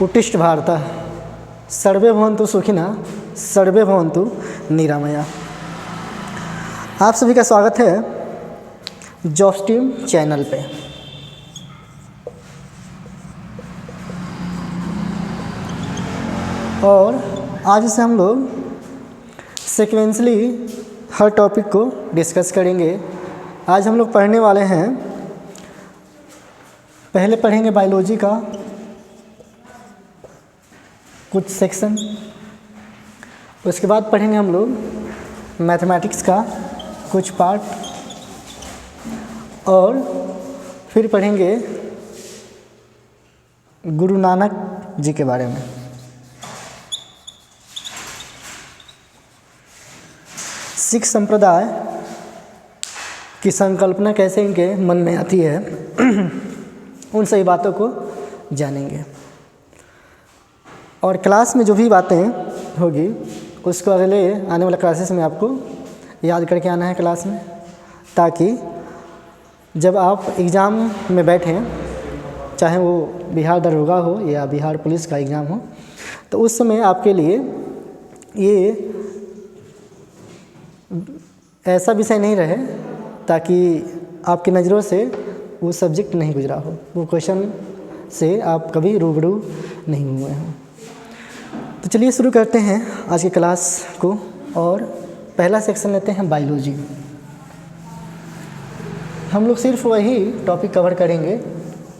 उत्तिष्ठ भारतः सर्वे भवन्तु सुखिनः सर्वे भवन्तु निरामया। आप सभी का स्वागत है जॉब्स टीम चैनल पे। और आज से हम लोग सीक्वेंसली हर टॉपिक को डिस्कस करेंगे। आज हम लोग पढ़ने वाले हैं, पहले पढ़ेंगे बायोलॉजी का कुछ सेक्शन, उसके बाद पढ़ेंगे हम लोग मैथमेटिक्स का कुछ पार्ट, और फिर पढ़ेंगे गुरु नानक जी के बारे में। सिख संप्रदाय की संकल्पना कैसे इनके मन में आती है उन सभी बातों को जानेंगे। और क्लास में जो भी बातें होगी उसको अगले आने वाला क्लासेस में आपको याद करके आना है क्लास में, ताकि जब आप एग्ज़ाम में बैठें, चाहे वो बिहार दरोगा हो या बिहार पुलिस का एग्ज़ाम हो, तो उस समय आपके लिए ये ऐसा विषय नहीं रहे ताकि आपकी नज़रों से वो सब्जेक्ट नहीं गुजरा हो, वो क्वेश्चन से आप कभी रूबरू नहीं हुए हों। तो चलिए शुरू करते हैं आज की क्लास को, और पहला सेक्शन लेते हैं बायोलॉजी। हम लोग सिर्फ वही टॉपिक कवर करेंगे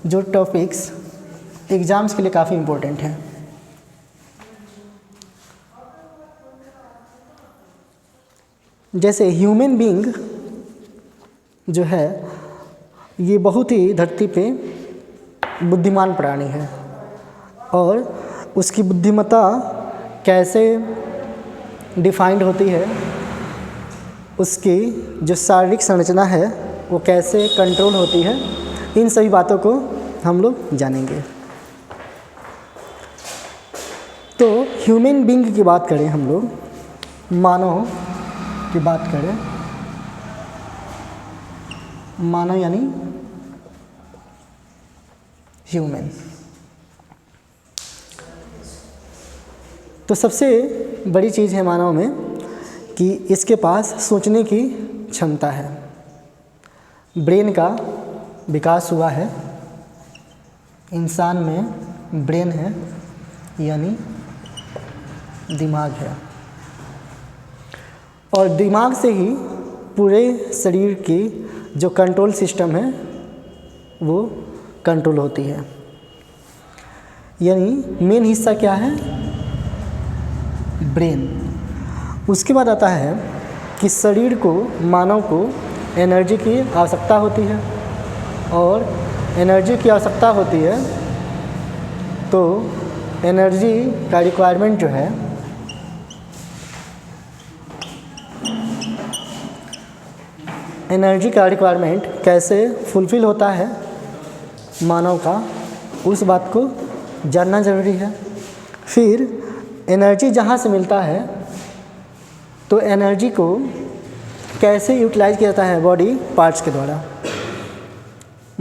जो टॉपिक्स एग्ज़ाम्स के लिए काफ़ी इम्पोर्टेंट हैं। जैसे ह्यूमन बीइंग जो है ये बहुत ही धरती पे बुद्धिमान प्राणी है, और उसकी बुद्धिमत्ता कैसे डिफाइंड होती है, उसकी जो शारीरिक संरचना है वो कैसे कंट्रोल होती है, इन सभी बातों को हम लोग जानेंगे। तो ह्यूमन बीइंग की बात करें, हम लोग मानव की बात करें, मानव यानी ह्यूमन, तो सबसे बड़ी चीज़ है मानव में कि इसके पास सोचने की क्षमता है। ब्रेन का विकास हुआ है, इंसान में ब्रेन है यानी दिमाग है, और दिमाग से ही पूरे शरीर की जो कंट्रोल सिस्टम है वो कंट्रोल होती है। यानी मेन हिस्सा क्या है? ब्रेन। उसके बाद आता है कि शरीर को, मानव को एनर्जी की आवश्यकता होती है, और एनर्जी की आवश्यकता होती है तो एनर्जी का रिक्वायरमेंट जो है एनर्जी का रिक्वायरमेंट कैसे फुलफ़िल होता है मानव का, उस बात को जानना ज़रूरी है। फिर एनर्जी जहाँ से मिलता है तो एनर्जी को कैसे यूटिलाइज किया जाता है बॉडी पार्ट्स के द्वारा।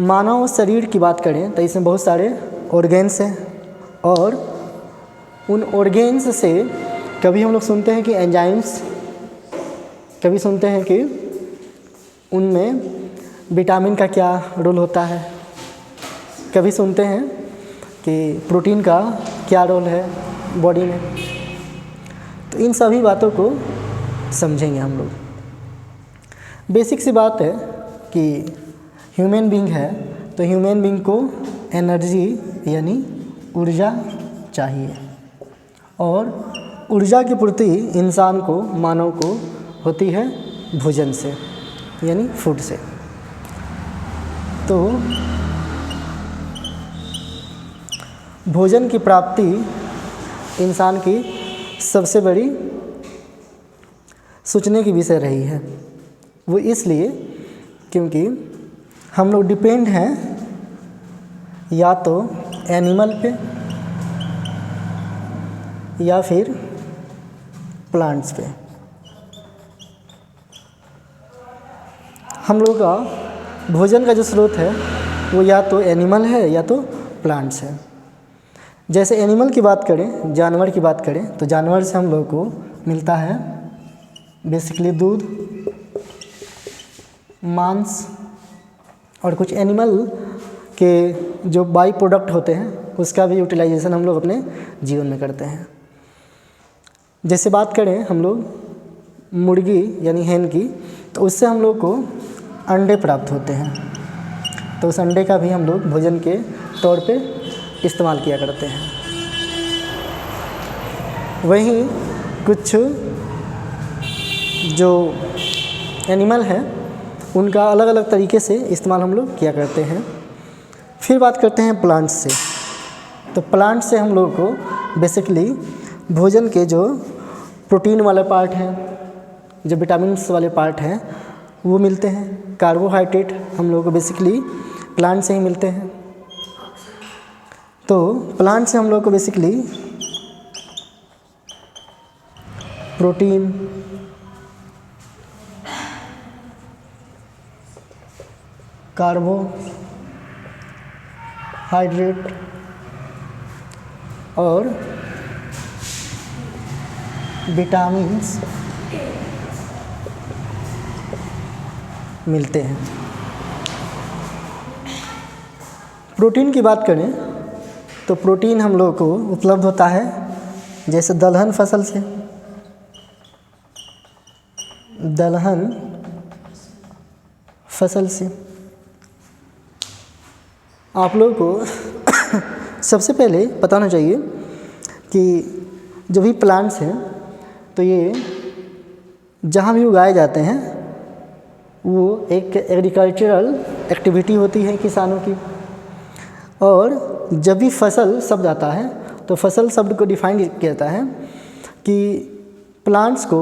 मानव शरीर की बात करें तो इसमें बहुत सारे ऑर्गेन्स हैं, और उन ऑर्गेन्स से कभी हम लोग सुनते हैं कि एंजाइम्स, कभी सुनते हैं कि उनमें विटामिन का क्या रोल होता है, कभी सुनते हैं कि प्रोटीन का क्या रोल है बॉडी में। तो इन सभी बातों को समझेंगे हम लोग। बेसिक सी बात है कि ह्यूमन बीइंग है तो ह्यूमन बीइंग को एनर्जी यानी ऊर्जा चाहिए, और ऊर्जा की पूर्ति इंसान को, मानव को होती है भोजन से यानी फूड से। तो भोजन की प्राप्ति इंसान की सबसे बड़ी सोचने की विषय रही है। वो इसलिए क्योंकि हम लोग डिपेंड हैं या तो एनिमल पे या फिर प्लांट्स पे। हम लोग का भोजन का जो स्रोत है वो या तो एनिमल है या तो प्लांट्स है। जैसे एनिमल की बात करें, जानवर की बात करें, तो जानवर से हम लोग को मिलता है बेसिकली दूध, मांस, और कुछ एनिमल के जो बाई प्रोडक्ट होते हैं उसका भी यूटिलाइजेशन हम लोग अपने जीवन में करते हैं। जैसे बात करें हम लोग मुर्गी यानी hen की, तो उससे हम लोग को अंडे प्राप्त होते हैं, तो उस अंडे का भी हम लोग भोजन के तौर पे इस्तेमाल किया करते हैं। वहीं कुछ जो एनिमल हैं उनका अलग अलग तरीके से इस्तेमाल हम लोग किया करते हैं। फिर बात करते हैं प्लांट्स से, तो प्लांट से हम लोग को बेसिकली भोजन के जो प्रोटीन वाले पार्ट हैं, जो विटामिन्स वाले पार्ट हैं वो मिलते हैं। कार्बोहाइड्रेट हम लोग को बेसिकली प्लांट से ही मिलते हैं। तो प्लांट से हम लोग को बेसिकली प्रोटीन, कार्बोहाइड्रेट और विटामिन्स मिलते हैं। प्रोटीन की बात करें तो प्रोटीन हम लोग को उपलब्ध होता है जैसे दलहन फसल से। दलहन फसल से आप लोगों को सबसे पहले पता होना चाहिए कि जो भी प्लांट्स हैं तो ये जहाँ भी उगाए जाते हैं वो एक एग्रीकल्चरल एक्टिविटी होती है किसानों की। और जब भी फसल शब्द आता है तो फसल शब्द को डिफाइन किया जाता है कि प्लांट्स को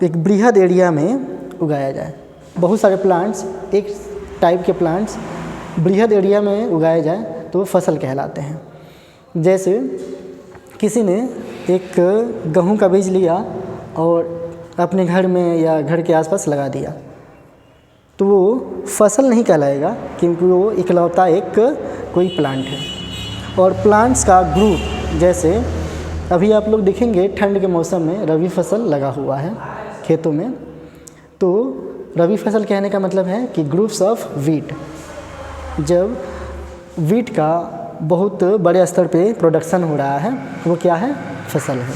एक बृहद एरिया में उगाया जाए। बहुत सारे प्लांट्स, एक टाइप के प्लांट्स बृहद एरिया में उगाए जाए तो वो फसल कहलाते हैं। जैसे किसी ने एक गेहूं का बीज लिया और अपने घर में या घर के आसपास लगा दिया तो वो फसल नहीं कहलाएगा, क्योंकि वो इकलौता एक कोई प्लांट है। और प्लांट्स का ग्रुप, जैसे अभी आप लोग देखेंगे ठंड के मौसम में रबी फसल लगा हुआ है खेतों में, तो रबी फसल कहने का मतलब है कि ग्रुप्स ऑफ वीट। जब वीट का बहुत बड़े स्तर पे प्रोडक्शन हो रहा है वो क्या है? फसल है।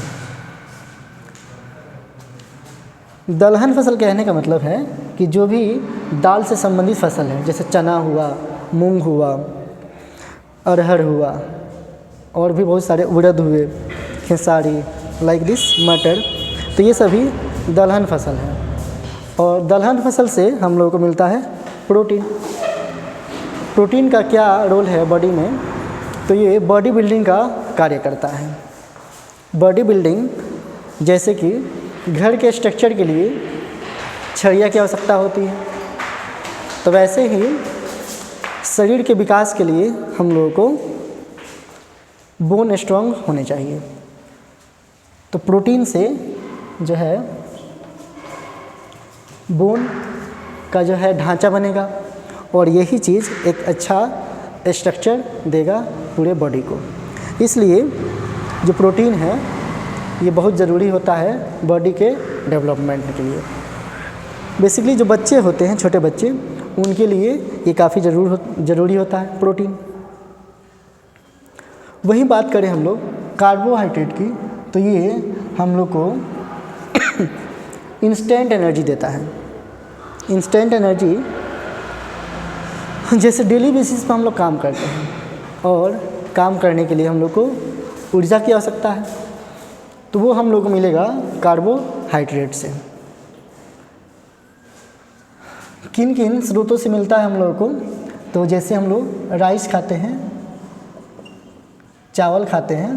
दलहन फसल कहने का मतलब है कि जो भी दाल से संबंधित फसल है, जैसे चना हुआ, मूंग हुआ, अरहर हुआ और भी बहुत सारे उड़द हुए, खेसारी, लाइक दिस मटर, तो ये सभी दलहन फसल है। और दलहन फसल से हम लोगों को मिलता है प्रोटीन। प्रोटीन का क्या रोल है बॉडी में? तो ये बॉडी बिल्डिंग का कार्य करता है। बॉडी बिल्डिंग, जैसे कि घर के स्ट्रक्चर के लिए छड़िया की आवश्यकता होती है, तो वैसे ही शरीर के विकास के लिए हम लोगों को बोन स्ट्रॉन्ग होने चाहिए। तो प्रोटीन से जो है बोन का जो है ढांचा बनेगा और यही चीज़ एक अच्छा स्ट्रक्चर देगा पूरे बॉडी को। इसलिए जो प्रोटीन है ये बहुत ज़रूरी होता है बॉडी के डेवलपमेंट के लिए। बेसिकली जो बच्चे होते हैं, छोटे बच्चे, उनके लिए ये काफ़ी ज़रूरी होता है प्रोटीन। वहीं बात करें हम लोग कार्बोहाइड्रेट की, तो ये हम लोग को इंस्टेंट एनर्जी देता है। इंस्टेंट एनर्जी, जैसे डेली बेसिस पर हम लोग काम करते हैं और काम करने के लिए हम लोग को ऊर्जा की आवश्यकता है, तो वो हम लोग को मिलेगा कार्बोहाइड्रेट से। किन किन स्रोतों से मिलता है हम लोगों को? तो जैसे हम लोग राइस खाते हैं, चावल खाते हैं,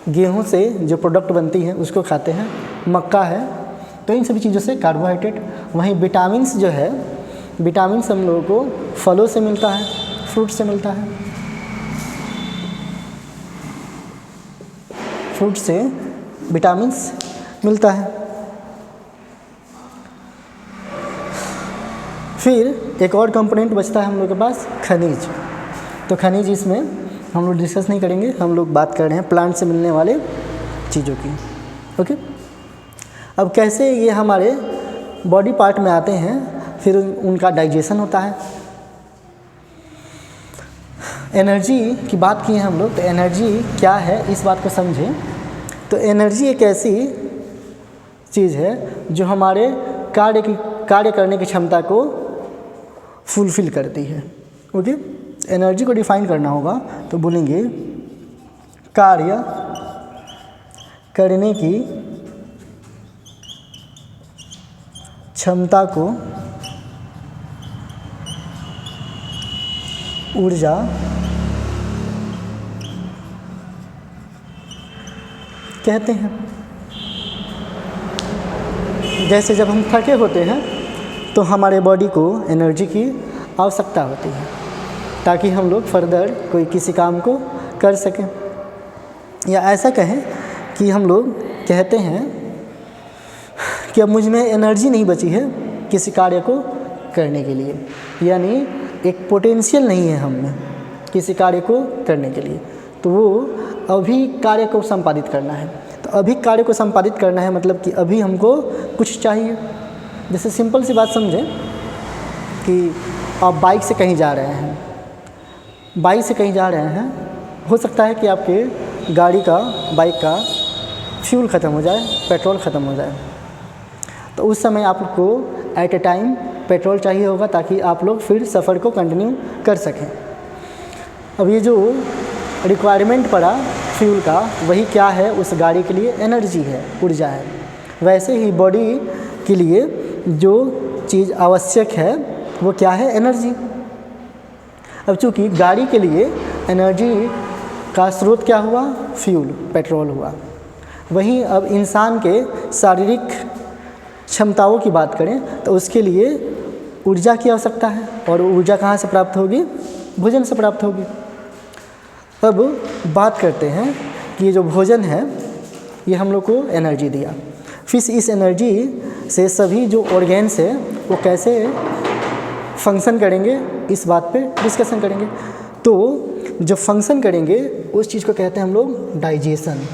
गेहूं से जो प्रोडक्ट बनती है उसको खाते हैं, मक्का है, तो इन सभी चीज़ों से कार्बोहाइड्रेट। वहीं विटामिन्स जो है, विटामिन्स हम लोगों को फलों से मिलता है, फ्रूट से मिलता है। फ्रूट से विटामिन्स मिलता है। फिर एक और कंपोनेंट बचता है हम लोग के पास, खनिज। तो खनिज इसमें हम लोग डिस्कस नहीं करेंगे, हम लोग बात कर रहे हैं प्लांट से मिलने वाले चीज़ों की। ओके, अब कैसे ये हमारे बॉडी पार्ट में आते हैं, फिर उनका डाइजेशन होता है। एनर्जी की बात की है हम लोग, तो एनर्जी क्या है इस बात को समझें। तो एनर्जी एक ऐसी चीज़ है जो हमारे कार्य करने की क्षमता को फुलफिल करती है। ओके, एनर्जी को डिफाइन करना होगा तो बोलेंगे कार्य करने की क्षमता को ऊर्जा कहते हैं। जैसे जब हम थके होते हैं तो हमारे बॉडी को एनर्जी की आवश्यकता होती है ताकि हम लोग फर्दर कोई किसी काम को कर सकें, या ऐसा कहें कि हम लोग कहते हैं कि अब मुझ में एनर्जी नहीं बची है किसी कार्य को करने के लिए, यानी एक पोटेंशियल नहीं है हम में किसी कार्य को करने के लिए, तो वो अभी कार्य को संपादित करना है। तो अभी कार्य को संपादित करना है मतलब कि अभी हमको कुछ चाहिए। जैसे सिंपल सी बात समझें कि आप बाइक से कहीं जा रहे हैं, बाइक से कहीं जा रहे हैं, हो सकता है कि आपके गाड़ी का, बाइक का फ्यूल ख़त्म हो जाए, पेट्रोल ख़त्म हो जाए, तो उस समय आपको एट ए टाइम पेट्रोल चाहिए होगा ताकि आप लोग फिर सफ़र को कंटिन्यू कर सकें। अब ये जो रिक्वायरमेंट पड़ा फ्यूल का, वही क्या है उस गाड़ी के लिए, एनर्जी है, ऊर्जा है। वैसे ही बॉडी के लिए जो चीज़ आवश्यक है वो क्या है, एनर्जी। अब चूँकि गाड़ी के लिए एनर्जी का स्रोत क्या हुआ, फ्यूल, पेट्रोल हुआ। वहीं अब इंसान के शारीरिक क्षमताओं की बात करें तो उसके लिए ऊर्जा की आवश्यकता है, और ऊर्जा कहाँ से प्राप्त होगी, भोजन से प्राप्त होगी। अब बात करते हैं कि ये जो भोजन है ये हम लोग को एनर्जी दिया, फिर इस एनर्जी से सभी जो ऑर्गेन्स है वो कैसे फंक्शन करेंगे इस बात पे डिस्कशन करेंगे। तो जो फंक्शन करेंगे उस चीज़ को कहते हैं हम लोग डाइजेशन,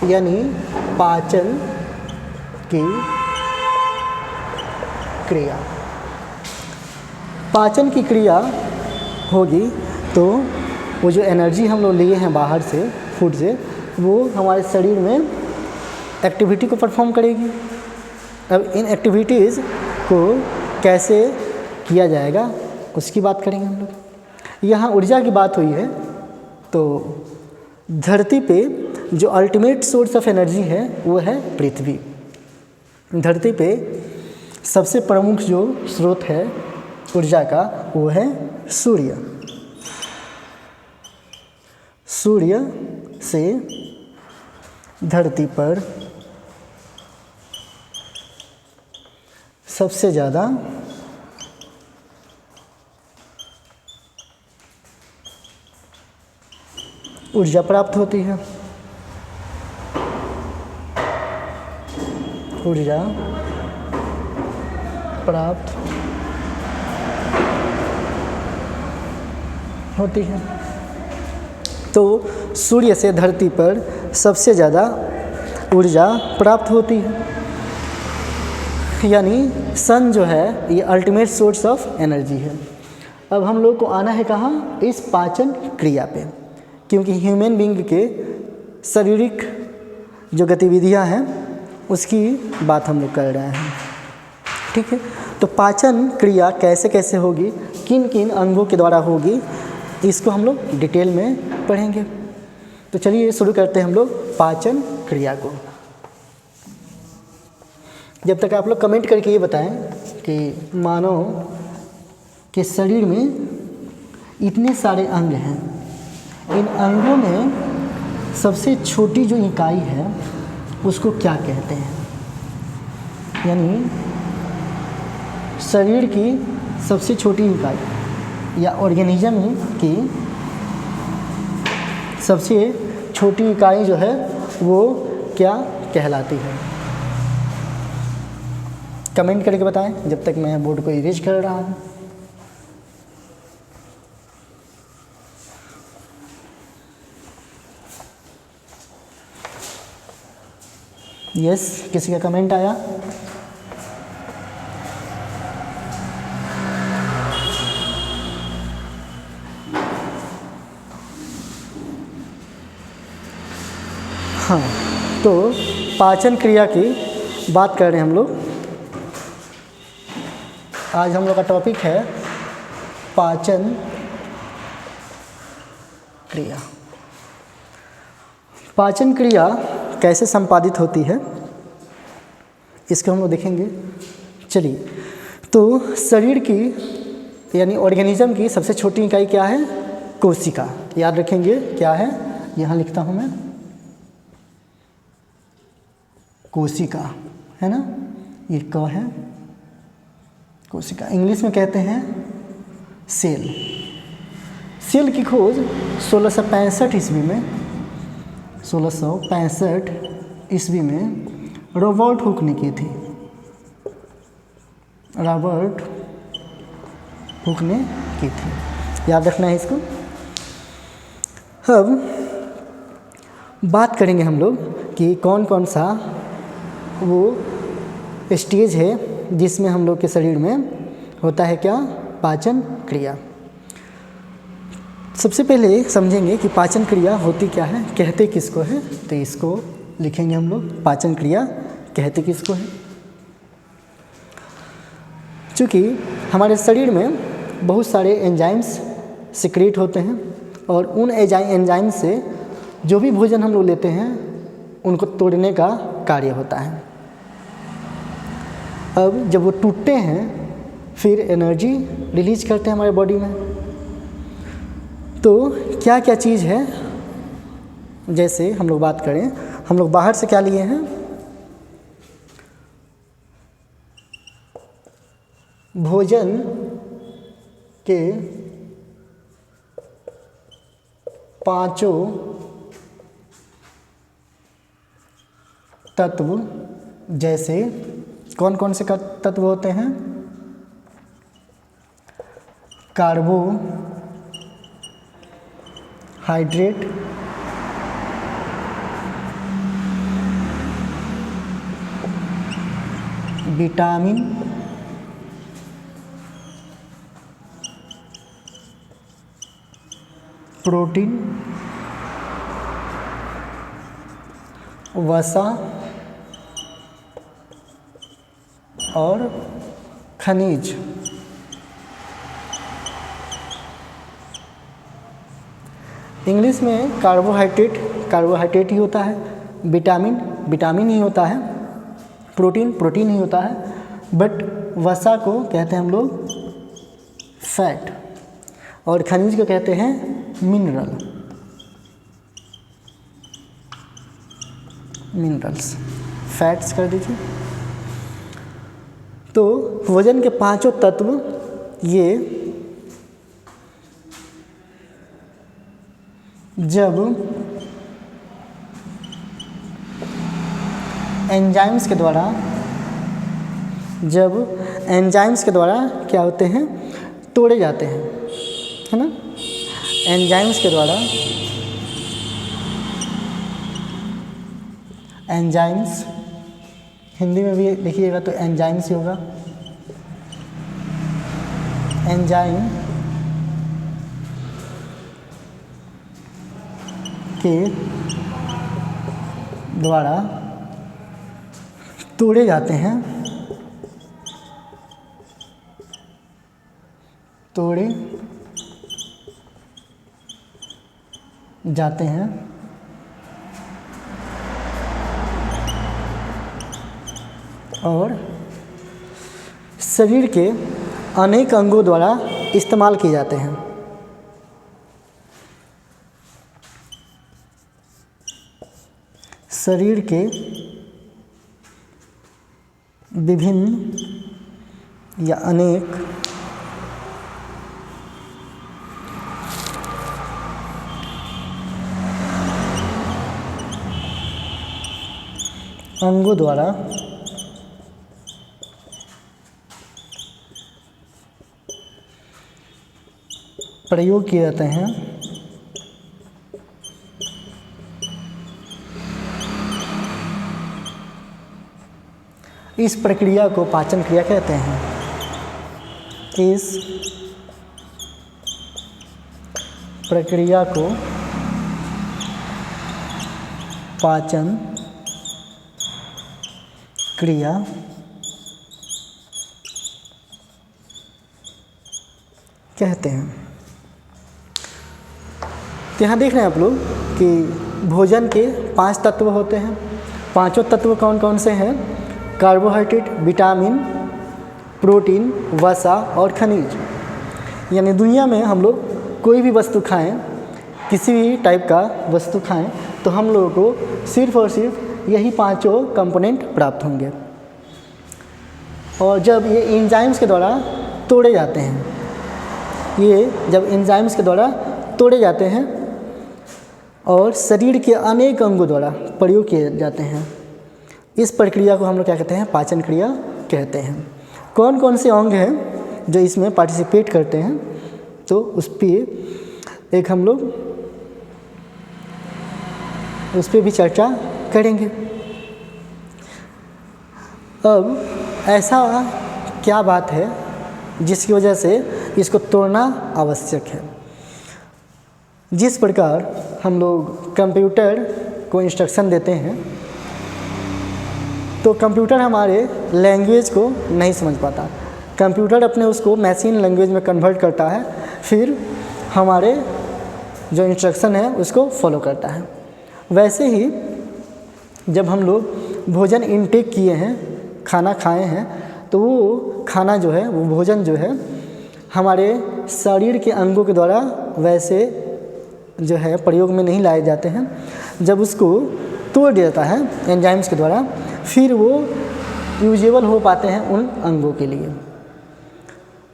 यानी पाचन की क्रिया। पाचन की क्रिया होगी तो वो जो एनर्जी हम लोग लिए हैं बाहर से, फूड से, वो हमारे शरीर में एक्टिविटी को परफॉर्म करेगी। अब इन एक्टिविटीज़ को कैसे किया जाएगा उसकी बात करेंगे हम लोग। यहाँ ऊर्जा की बात हुई है तो धरती पे जो अल्टीमेट सोर्स ऑफ एनर्जी है वो है पृथ्वी। धरती पे सबसे प्रमुख जो स्रोत है ऊर्जा का वो है सूर्य। सूर्य से धरती पर सबसे ज़्यादा ऊर्जा प्राप्त होती है। ऊर्जा प्राप्त होती है। तो सूर्य से धरती पर सबसे ज़्यादा ऊर्जा प्राप्त होती है, यानी सन जो है ये अल्टीमेट सोर्स ऑफ एनर्जी है। अब हम लोग को आना है कहाँ, इस पाचन क्रिया पे, क्योंकि ह्यूमन बीइंग के शारीरिक जो गतिविधियाँ हैं उसकी बात हम लोग कर रहे हैं। ठीक है, तो पाचन क्रिया कैसे कैसे होगी, किन किन अंगों के द्वारा होगी, इसको हम लोग डिटेल में पढ़ेंगे। तो चलिए शुरू करते हैं हम लोग पाचन क्रिया को। जब तक आप लोग कमेंट करके ये बताएं कि मानव के शरीर में इतने सारे अंग हैं, इन अंगों में सबसे छोटी जो इकाई है उसको क्या कहते हैं, यानी शरीर की सबसे छोटी इकाई या ऑर्गेनिज्म की सबसे छोटी इकाई जो है वो क्या कहलाती है। कमेंट करके बताएं जब तक मैं बोर्ड को इरेज कर रहा हूँ। यस, किसी का कमेंट आया? हाँ, तो पाचन क्रिया की बात कर रहे हैं हम लोग। आज हम लोग का टॉपिक है पाचन क्रिया। पाचन क्रिया कैसे संपादित होती है इसको हम लोग देखेंगे। चलिए, तो शरीर की यानी ऑर्गेनिज्म की सबसे छोटी इकाई क्या है? कोशिका। याद रखेंगे क्या है, यहाँ लिखता हूँ मैं, कोशिका, है ना, ये क है, कोशिका। इंग्लिश में कहते हैं सेल। सेल की खोज 1665 ईस्वी में 1665 ईस्वी में रॉबर्ट हुक ने की थी। रॉबर्ट हुक ने की थी, याद रखना है इसको। अब बात करेंगे हम लोग कि कौन कौन सा वो स्टेज है जिसमें हम लोग के शरीर में होता है क्या? पाचन क्रिया। सबसे पहले समझेंगे कि पाचन क्रिया होती क्या है, कहते किसको है। तो इसको लिखेंगे हम लोग, पाचन क्रिया कहते किसको है। चूँकि हमारे शरीर में बहुत सारे एंजाइम्स सिक्रेट होते हैं और उन एंजाइम से जो भी भोजन हम लोग लेते हैं उनको तोड़ने का कार्य होता है। अब जब वो टूटते हैं फिर एनर्जी रिलीज करते हैं हमारे बॉडी में। तो क्या क्या चीज़ है, जैसे हम लोग बात करें, हम लोग बाहर से क्या लिए हैं? भोजन के पांचों तत्व, जैसे कौन कौन से तत्व होते हैं? कार्बोहाइड्रेट, विटामिन, प्रोटीन, वसा और खनिज। इंग्लिश में कार्बोहाइड्रेट ही होता है, विटामिन ही होता है, प्रोटीन ही होता है, बट वसा को कहते हैं हम लोग फैट और खनिज को कहते हैं मिनरल्स। फैट्स कर दीजिए। तो भोजन के पांचों तत्व ये जब एंजाइम्स के द्वारा क्या होते हैं? तोड़े जाते हैं, है ना। एंजाइम्स के द्वारा, एंजाइम्स हिंदी में भी लिखिएगा तो एंजाइम्स ही होगा। एंजाइम के द्वारा तोड़े जाते हैं, और शरीर के अनेक अंगों द्वारा इस्तेमाल किए जाते हैं। शरीर के विभिन्न या अनेक अंगों द्वारा प्रयोग किए जाते हैं। इस प्रक्रिया को पाचन क्रिया कहते हैं। इस प्रक्रिया को पाचन क्रिया कहते हैं। तो यहाँ देख रहे हैं आप लोग कि भोजन के 5 तत्व होते हैं। पांचों तत्व कौन कौन से हैं? कार्बोहाइड्रेट, विटामिन, प्रोटीन, वसा और खनिज। यानी दुनिया में हम लोग कोई भी वस्तु खाएं, किसी भी टाइप का वस्तु खाएं, तो हम लोगों को सिर्फ और सिर्फ यही पांचों कंपोनेंट प्राप्त होंगे। और जब ये एंजाइम्स के द्वारा तोड़े जाते हैं, ये जब एंजाइम्स के द्वारा तोड़े जाते हैं और शरीर के अनेक अंगों द्वारा प्रयोग किए जाते हैं, इस प्रक्रिया को हम लोग क्या कहते हैं? पाचन क्रिया कहते हैं। कौन कौन से अंग हैं जो इसमें पार्टिसिपेट करते हैं, तो उस पर एक हम लोग उस पर भी चर्चा करेंगे। अब ऐसा क्या बात है जिसकी वजह से इसको तोड़ना आवश्यक है? जिस प्रकार हम लोग कंप्यूटर को इंस्ट्रक्शन देते हैं, तो कंप्यूटर हमारे लैंग्वेज को नहीं समझ पाता। कंप्यूटर अपने उसको मशीन लैंग्वेज में कन्वर्ट करता है, फिर हमारे जो इंस्ट्रक्शन है उसको फॉलो करता है। वैसे ही जब हम लोग भोजन इनटेक किए हैं, खाना खाए हैं, तो वो खाना जो है, वो भोजन जो है, हमारे शरीर के अंगों के द्वारा वैसे जो है प्रयोग में नहीं लाए जाते हैं। जब उसको तोड़ दिया जाता है एंजाइम्स के द्वारा, फिर वो यूजेबल हो पाते हैं उन अंगों के लिए।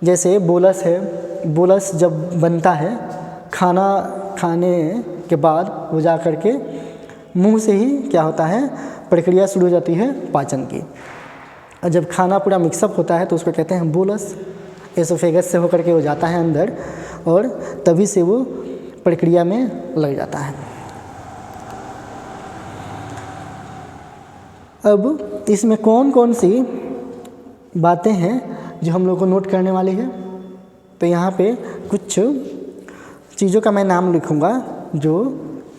जैसे बोलस है, बोलस जब बनता है खाना खाने के बाद, वो जा कर के मुंह से ही क्या होता है, प्रक्रिया शुरू हो जाती है पाचन की। और जब खाना पूरा मिक्सअप होता है तो उसको कहते हैं बोलस। एसोफेगस से होकर के वो जाता है अंदर और तभी से वो प्रक्रिया में लग जाता है। अब इसमें कौन कौन सी बातें हैं जो हम लोग को नोट करने वाली है, तो यहाँ पे कुछ चीज़ों का मैं नाम लिखूँगा जो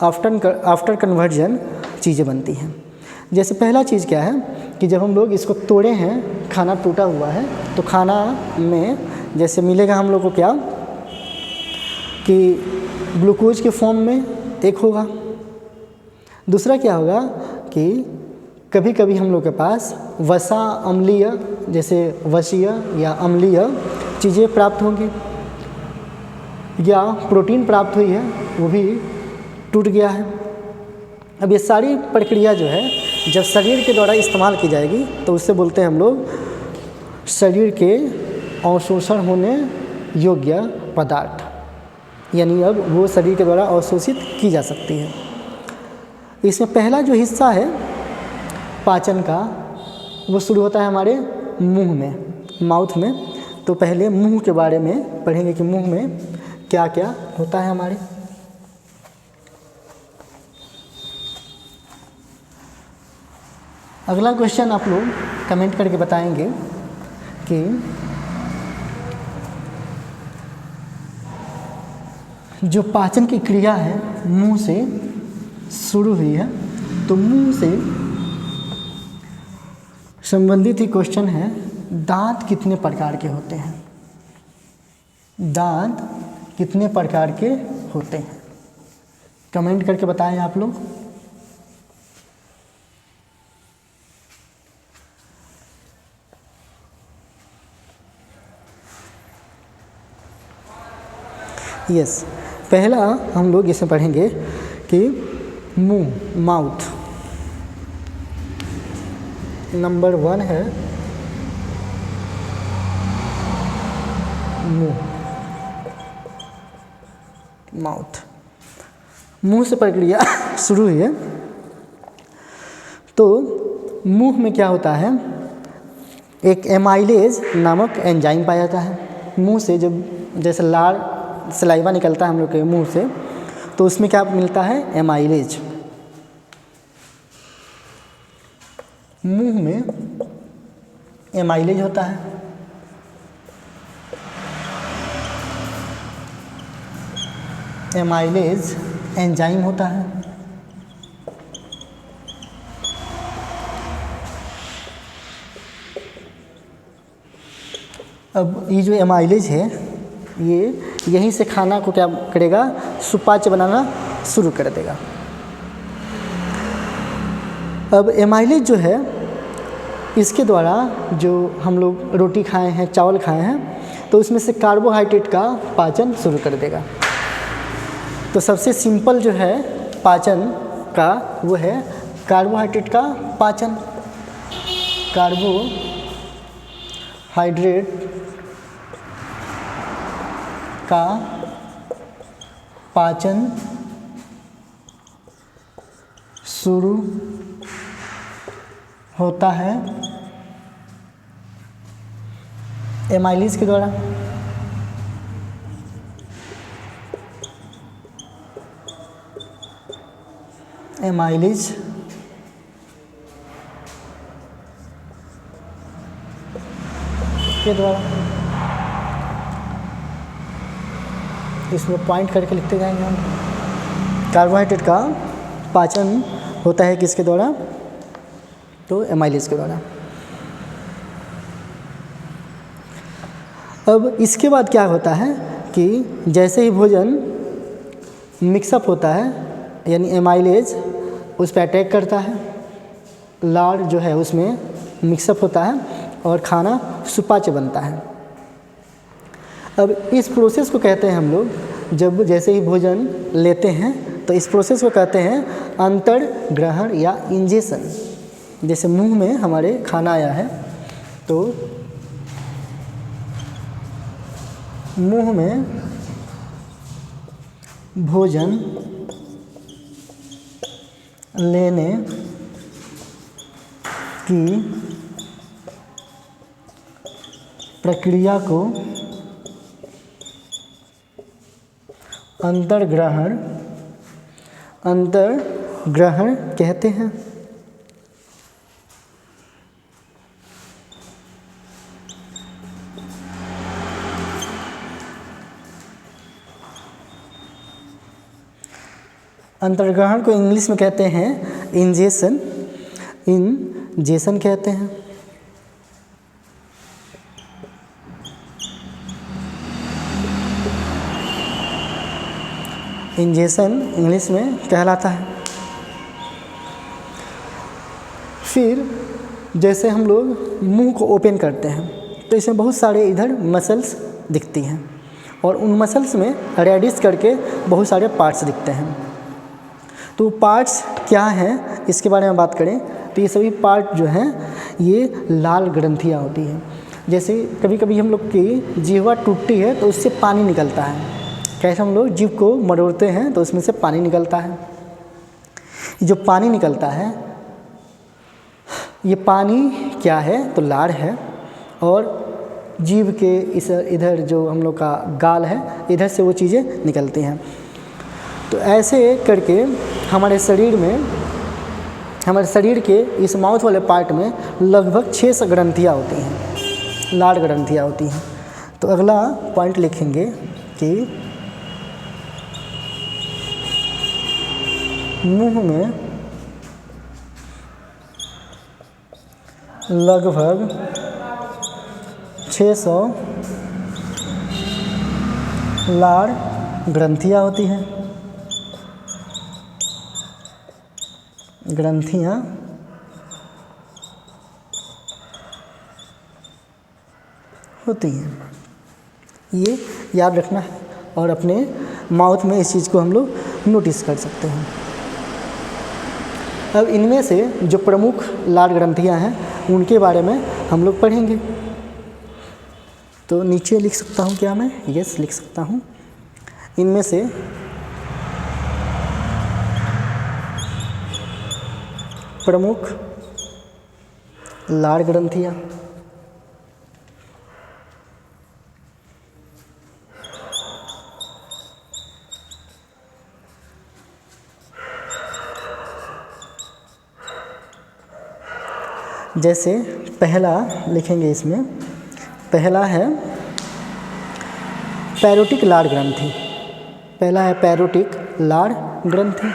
आफ्टर कन्वर्जन चीज़ें बनती हैं। जैसे पहला चीज़ क्या है कि जब हम लोग इसको तोड़े हैं, खाना टूटा हुआ है, तो खाना में जैसे मिलेगा हम लोग को क्या कि ग्लूकोज के फॉर्म में एक होगा। दूसरा क्या होगा कि कभी कभी हम लोग के पास वसा अम्लीय, जैसे वसीय या अम्लीय चीज़ें प्राप्त होंगी, या प्रोटीन प्राप्त हुई है वो भी टूट गया है। अब ये सारी प्रक्रिया जो है जब शरीर के द्वारा इस्तेमाल की जाएगी तो उससे बोलते हैं हम लोग शरीर के अवशोषण होने योग्य पदार्थ, यानी अब वो शरीर के द्वारा अवशोषित की जा सकती है। इसमें पहला जो हिस्सा है पाचन का, वो शुरू होता है हमारे मुंह में, माउथ में। तो पहले मुंह के बारे में पढ़ेंगे कि मुंह में क्या क्या होता है हमारे। अगला क्वेश्चन आप लोग कमेंट करके बताएंगे कि जो पाचन की क्रिया है मुंह से शुरू हुई है, तो मुंह से संबंधित ही क्वेश्चन है, दांत कितने प्रकार के होते हैं? दांत कितने प्रकार के होते हैं? कमेंट करके बताएं आप लोग। यस, पहला हम लोग इसे पढ़ेंगे कि मुंह, माउथ। नंबर 1 है मुंह, माउथ। मुंह से प्रक्रिया शुरू हुई है, तो मुंह में क्या होता है, एक एमाइलेज नामक एंजाइम पाया जाता है। मुंह से जब जैसे लार सलाइवा निकलता है हम लोग के मुंह से, तो उसमें क्या मिलता है, एमाइलेज। मुंह में एमाइलेज होता है, एमाइलेज एंजाइम होता है। अब ये जो एमाइलेज है ये यहीं से खाना को क्या करेगा, सुपाच्य बनाना शुरू कर देगा। अब एमाइलेज जो है इसके द्वारा जो हम लोग रोटी खाए हैं, चावल खाए हैं, तो उसमें से कार्बोहाइड्रेट का पाचन शुरू कर देगा। तो सबसे सिंपल जो है पाचन का वो है कार्बोहाइड्रेट का पाचन। कार्बोहाइड्रेट का पाचन शुरू होता है एमाइलेज के द्वारा। एमाइलेज के द्वारा, इसमें पॉइंट करके लिखते जाएंगे हम। कार्बोहाइड्रेट का पाचन होता है किसके द्वारा, तो एमाइलेज के द्वारा। अब इसके बाद क्या होता है कि जैसे ही भोजन मिक्सअप होता है, यानी एमाइलेज उस पर अटैक करता है, लार जो है उसमें मिक्सअप होता है और खाना सुपाच्य बनता है। अब इस प्रोसेस को कहते हैं हम लोग, जब जैसे ही भोजन लेते हैं तो इस प्रोसेस को कहते हैं अंतर्ग्रहण या इंजेशन। जैसे मुंह में हमारे खाना आया है तो मुंह में भोजन लेने की प्रक्रिया को अंतर्ग्रहण कहते हैं। अंतर्ग्रहण को इंग्लिश में कहते हैं इंजेशन, इंजेशन कहते हैं। इंजेशन इंग्लिश में कहलाता है। फिर जैसे हम लोग मुंह को ओपन करते हैं तो इसमें बहुत सारे इधर मसल्स दिखती हैं और उन मसल्स में रेडिश करके बहुत सारे पार्ट्स दिखते हैं। तो पार्ट्स क्या हैं इसके बारे में बात करें तो ये सभी पार्ट जो हैं ये लाल ग्रंथियाँ होती हैं। जैसे कभी कभी हम लोग की जीवा टूटती है तो उससे पानी निकलता है। कैसे हम लोग जीभ को मरोड़ते हैं तो उसमें से पानी निकलता है। जो पानी निकलता है ये पानी क्या है तो लार है, और जीभ के इस इधर जो हम लोग का गाल है इधर से वो चीज़ें निकलती हैं। तो ऐसे करके हमारे शरीर के इस माउथ वाले पार्ट में लगभग 600 ग्रंथियाँ होती हैं, लार ग्रंथियाँ होती हैं। तो अगला पॉइंट लिखेंगे कि मुंह में लगभग 600 लार ग्रंथियाँ होती हैं। ग्रंथियाँ होती हैं, ये याद रखना है और अपने माउथ में इस चीज़ को हम लोग नोटिस कर सकते हैं। अब इनमें से जो प्रमुख लार ग्रंथियाँ हैं उनके बारे में हम लोग पढ़ेंगे। तो नीचे लिख सकता हूँ क्या मैं, यस लिख सकता हूँ। इनमें से प्रमुख लार ग्रंथियाँ जैसे पहला लिखेंगे, इसमें पहला है पैरोटिक लाड़ ग्रंथि। पहला है पैरोटिक लाड़ ग्रंथि।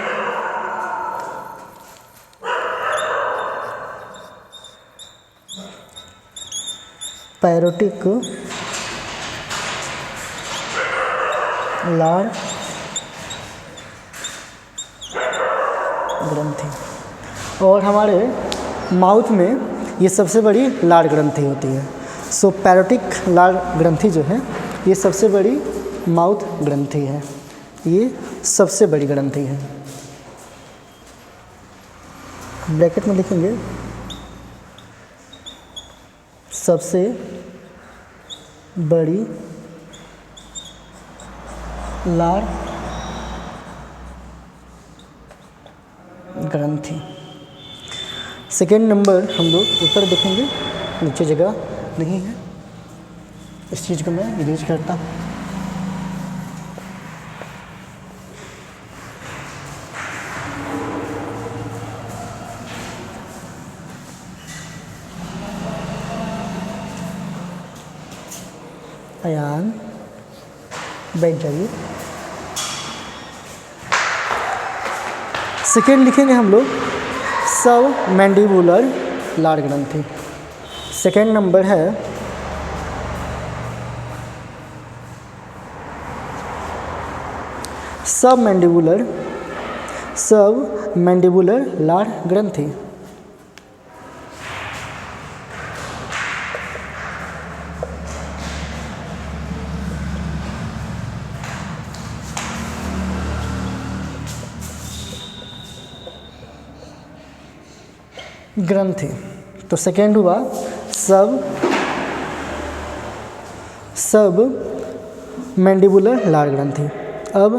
पैरोटिक लाड़ ग्रंथि। और हमारे माउथ में ये सबसे बड़ी लाड़ ग्रंथि होती है। सो पैरोटिक लाड़ ग्रंथि जो है ये सबसे बड़ी माउथ ग्रंथि है, ये सबसे बड़ी ग्रंथि है। ब्रैकेट में लिखेंगे सबसे बड़ी लाड़ ग्रंथि। सेकेंड नंबर हम लोग ऊपर देखेंगे, नीचे जगह नहीं है, इस चीज़ को मैं इरेज करता हूँ। अयान बैठ जाइए। सेकेंड लिखेंगे हम लोग सब मैंडिबुलर लाड़ ग्रंथि। सेकेंड नंबर है सब मैंडिबुलर लाड़ ग्रंथि। ग्रंथि। तो सेकेंड हुआ सब मैंडिबुलर लाड़ ग्रंथि। अब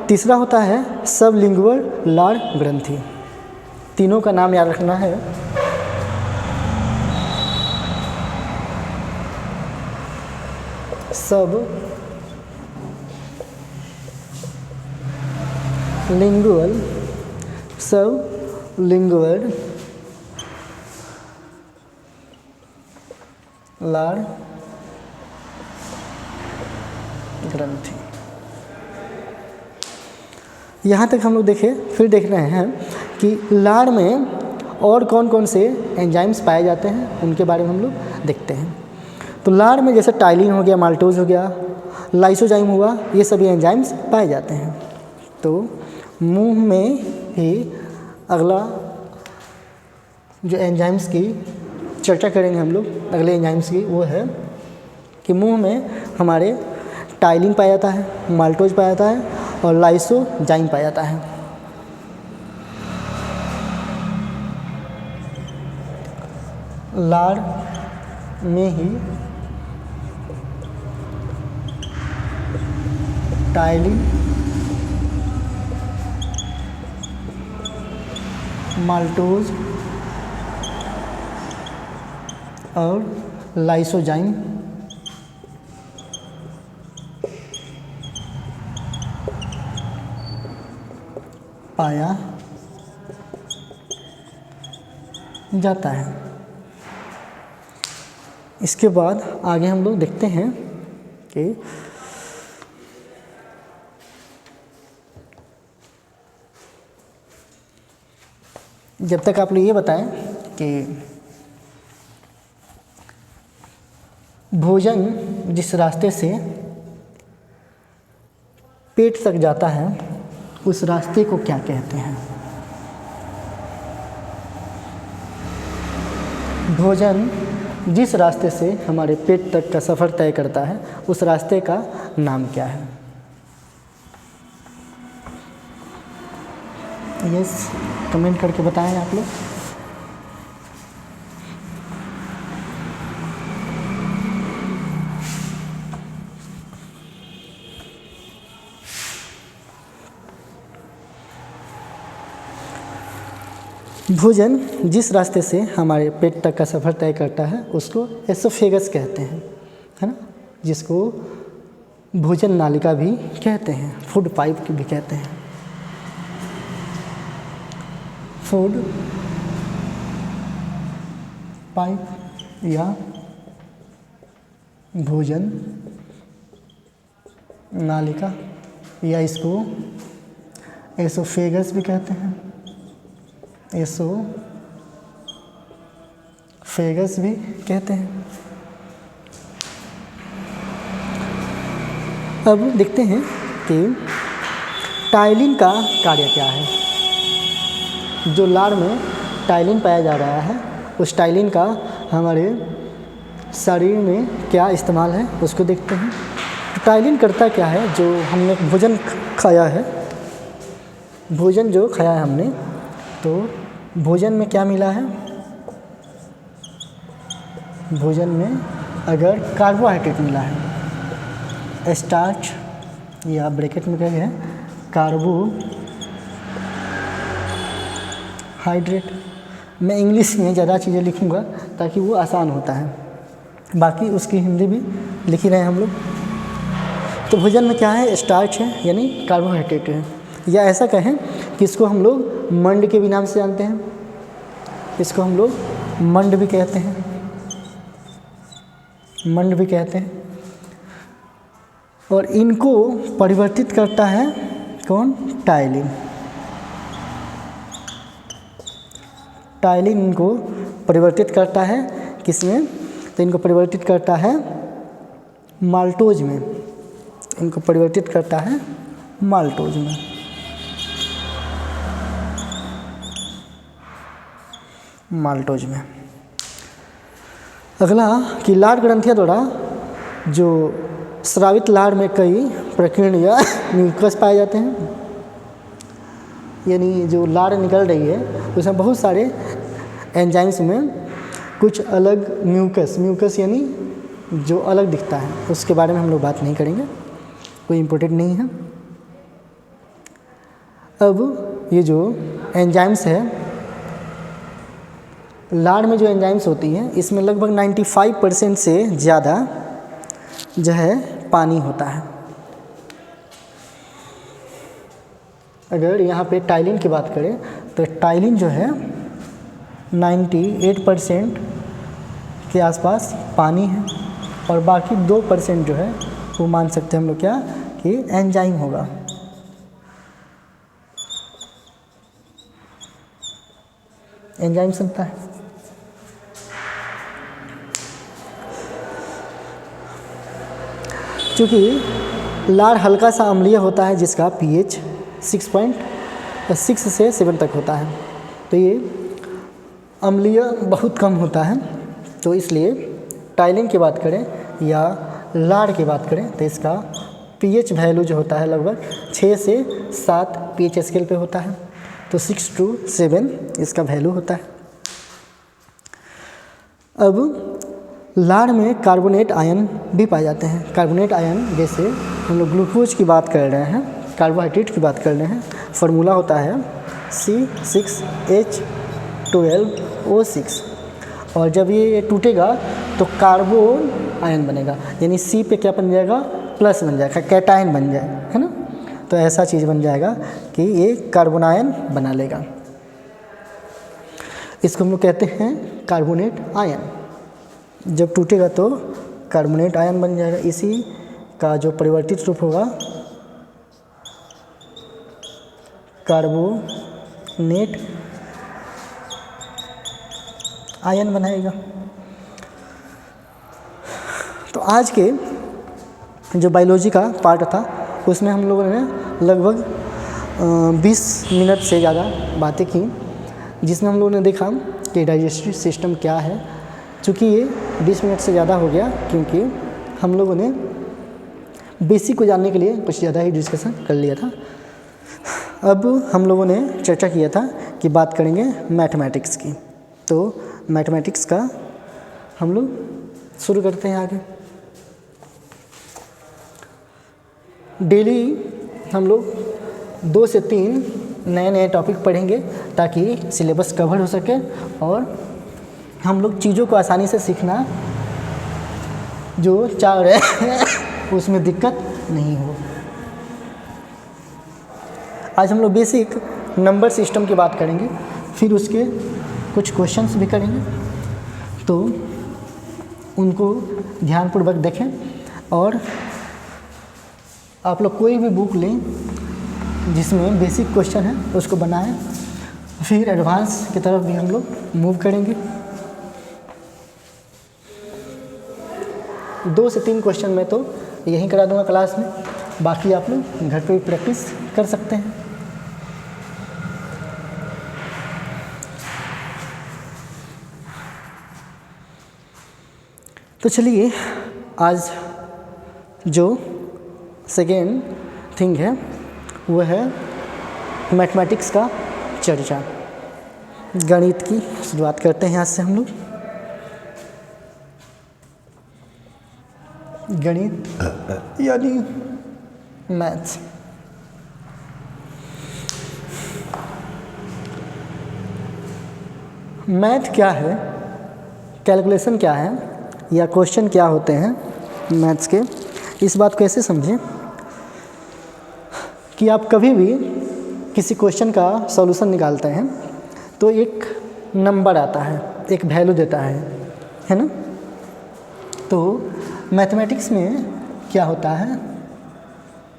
तीसरा होता है सब लिंगुअल लाड़ ग्रंथि। तीनों का नाम याद रखना है। सब लिंगुअल लाड़ ग्रंथि। यहाँ तक हम लोग देखे, फिर देख रहे हैं कि लाड़ में और कौन कौन से एंजाइम्स पाए जाते हैं, उनके बारे में हम लोग देखते हैं। तो लाड़ में जैसे टाइलिन हो गया, माल्टोज हो गया, लाइसोजाइम हुआ, ये सभी एंजाइम्स पाए जाते हैं। तो मुंह में ही अगला जो एंजाइम्स की चर्चा करेंगे हम लोग, अगले एंजाइम्स की, वो है कि मुंह में हमारे टाइलिन पाया जाता है, माल्टोज पाया जाता है और लाइसोजाइम पाया जाता है। लाड़ में ही टाइलिन, माल्टोज और लाइसोजाइम पाया जाता है। इसके बाद आगे हम लोग देखते हैं कि जब तक आप लोग ये बताएं कि भोजन जिस रास्ते से पेट तक जाता है उस रास्ते को क्या कहते हैं? भोजन जिस रास्ते से हमारे पेट तक का सफ़र तय करता है उस रास्ते का नाम क्या है? यस, कमेंट करके बताएं आप लोग। भोजन जिस रास्ते से हमारे पेट तक का सफ़र तय करता है उसको एसोफेगस कहते हैं, है ना, जिसको भोजन नालिका भी कहते हैं, फूड पाइप भी कहते हैं। फूड पाइप या भोजन नालिका या इसको एसोफेगस भी कहते हैं, एसोफेगस भी कहते हैं। अब देखते हैं कि टाइलिन का कार्य क्या है। जो लार में टाइलिन पाया जा रहा है, उस टाइलिन का हमारे शरीर में क्या इस्तेमाल है उसको देखते हैं। तो टाइलिन करता क्या है, जो हमने भोजन खाया है, भोजन जो खाया है हमने, तो भोजन में क्या मिला है, भोजन में अगर कार्बोहाइड्रेट मिला है, स्टार्च या ब्रैकेट में क्या है कार्बोहाइड्रेट। मैं इंग्लिश में ज़्यादा चीज़ें लिखूँगा ताकि वो आसान होता है, बाकी उसकी हिंदी भी लिख ही रहे हैं हम लोग। तो भोजन में क्या है, स्टार्च है यानी कार्बोहाइड्रेट है, या ऐसा कहें कि इसको हम लोग मंड के भी नाम से जानते हैं, इसको हम लोग मंड भी कहते हैं, मंड भी कहते हैं। और इनको परिवर्तित करता है कौन, टाइलिन। टाइलिन इनको परिवर्तित करता है किसमें, तो इनको परिवर्तित करता है माल्टोज में, इनको परिवर्तित करता है माल्टोज में। माल्टोज में अगला कि लार ग्रंथियों द्वारा जो स्रावित लार में कई प्रकीर्ण या म्यूकस पाए जाते हैं, यानी जो लार निकल रही है उसमें बहुत सारे एंजाइम्स में कुछ अलग म्यूकस यानी जो अलग दिखता है, उसके बारे में हम लोग बात नहीं करेंगे, कोई इम्पोर्टेंट नहीं है। अब ये जो एंजाइम्स है, लार में जो एंजाइम्स होती हैं इसमें लगभग 95% से ज़्यादा जो है पानी होता है। अगर यहाँ पे टाइलिन की बात करें तो टाइलिन जो है 98% के आसपास पानी है, और बाकी 2% जो है वो मान सकते हैं हम लोग क्या कि एंजाइम होगा। एंजाइम सुनता है। क्योंकि लार हल्का सा अम्लीय होता है जिसका pH 6.6 से 7 तक होता है, तो ये अम्लीय बहुत कम होता है। तो इसलिए टाइलिन की बात करें या लार की बात करें तो इसका pH वैल्यू जो होता है लगभग 6 से 7 pH स्केल पे होता है, तो 6 to 7 इसका वैल्यू होता है। अब लार में कार्बोनेट आयन भी पाए जाते हैं। कार्बोनेट आयन जैसे हम लोग ग्लूकोज की बात कर रहे हैं, कार्बोहाइड्रेट की बात कर रहे हैं, फार्मूला होता है C6H12O6, और जब ये टूटेगा तो कार्बोन आयन बनेगा, यानी C पे क्या बन जाएगा, प्लस बन जाएगा, कैटायन बन जाए, है ना। तो ऐसा चीज़ बन जाएगा कि ये कार्बन आयन बना लेगा, इसको हम लोग कहते हैं कार्बोनेट आयन। जब टूटेगा तो कार्बोनेट आयन बन जाएगा, इसी का जो परिवर्तित रूप होगा कार्बोनेट आयन बनाएगा। तो आज के जो बायोलॉजी का पार्ट था उसमें हम लोगों ने लगभग 20 मिनट से ज़्यादा बातें की, जिसमें हम लोगों ने देखा कि डाइजेस्टिव सिस्टम क्या है। चूँकि ये 20 मिनट से ज़्यादा हो गया क्योंकि हम लोगों ने बेसिक को जानने के लिए कुछ ज़्यादा ही डिस्कशन कर लिया था। अब हम लोगों ने चर्चा किया था कि बात करेंगे मैथमेटिक्स की, तो मैथमेटिक्स का हम लोग शुरू करते हैं आगे। डेली हम लोग 2 से 3 नए टॉपिक पढ़ेंगे ताकि सिलेबस कवर हो सके और हम लोग चीज़ों को आसानी से सीखना जो चाह रहे हैं उसमें दिक्कत नहीं हो। आज हम लोग बेसिक नंबर सिस्टम की बात करेंगे, फिर उसके कुछ क्वेश्चंस भी करेंगे। तो उनको ध्यानपूर्वक देखें और आप लोग कोई भी बुक लें जिसमें बेसिक क्वेश्चन है उसको बनाएं, फिर एडवांस की तरफ भी हम लोग मूव करेंगे। 2 से 3 क्वेश्चन में तो यही करा दूंगा क्लास में, बाकी आप लोग घर पे भी प्रैक्टिस कर सकते हैं। तो चलिए आज जो सेकेंड थिंग है वो है मैथमेटिक्स का चर्चा। गणित की शुरुआत करते हैं आज से हम लोग। गणित यानी मैथ्स। मैथ क्या है, कैलकुलेशन क्या है या क्वेश्चन क्या होते हैं मैथ्स के, इस बात को ऐसे समझें कि आप कभी भी किसी क्वेश्चन का सॉल्यूशन निकालते हैं तो एक नंबर आता है, एक वैल्यू देता है ना। तो मैथमेटिक्स में क्या होता है,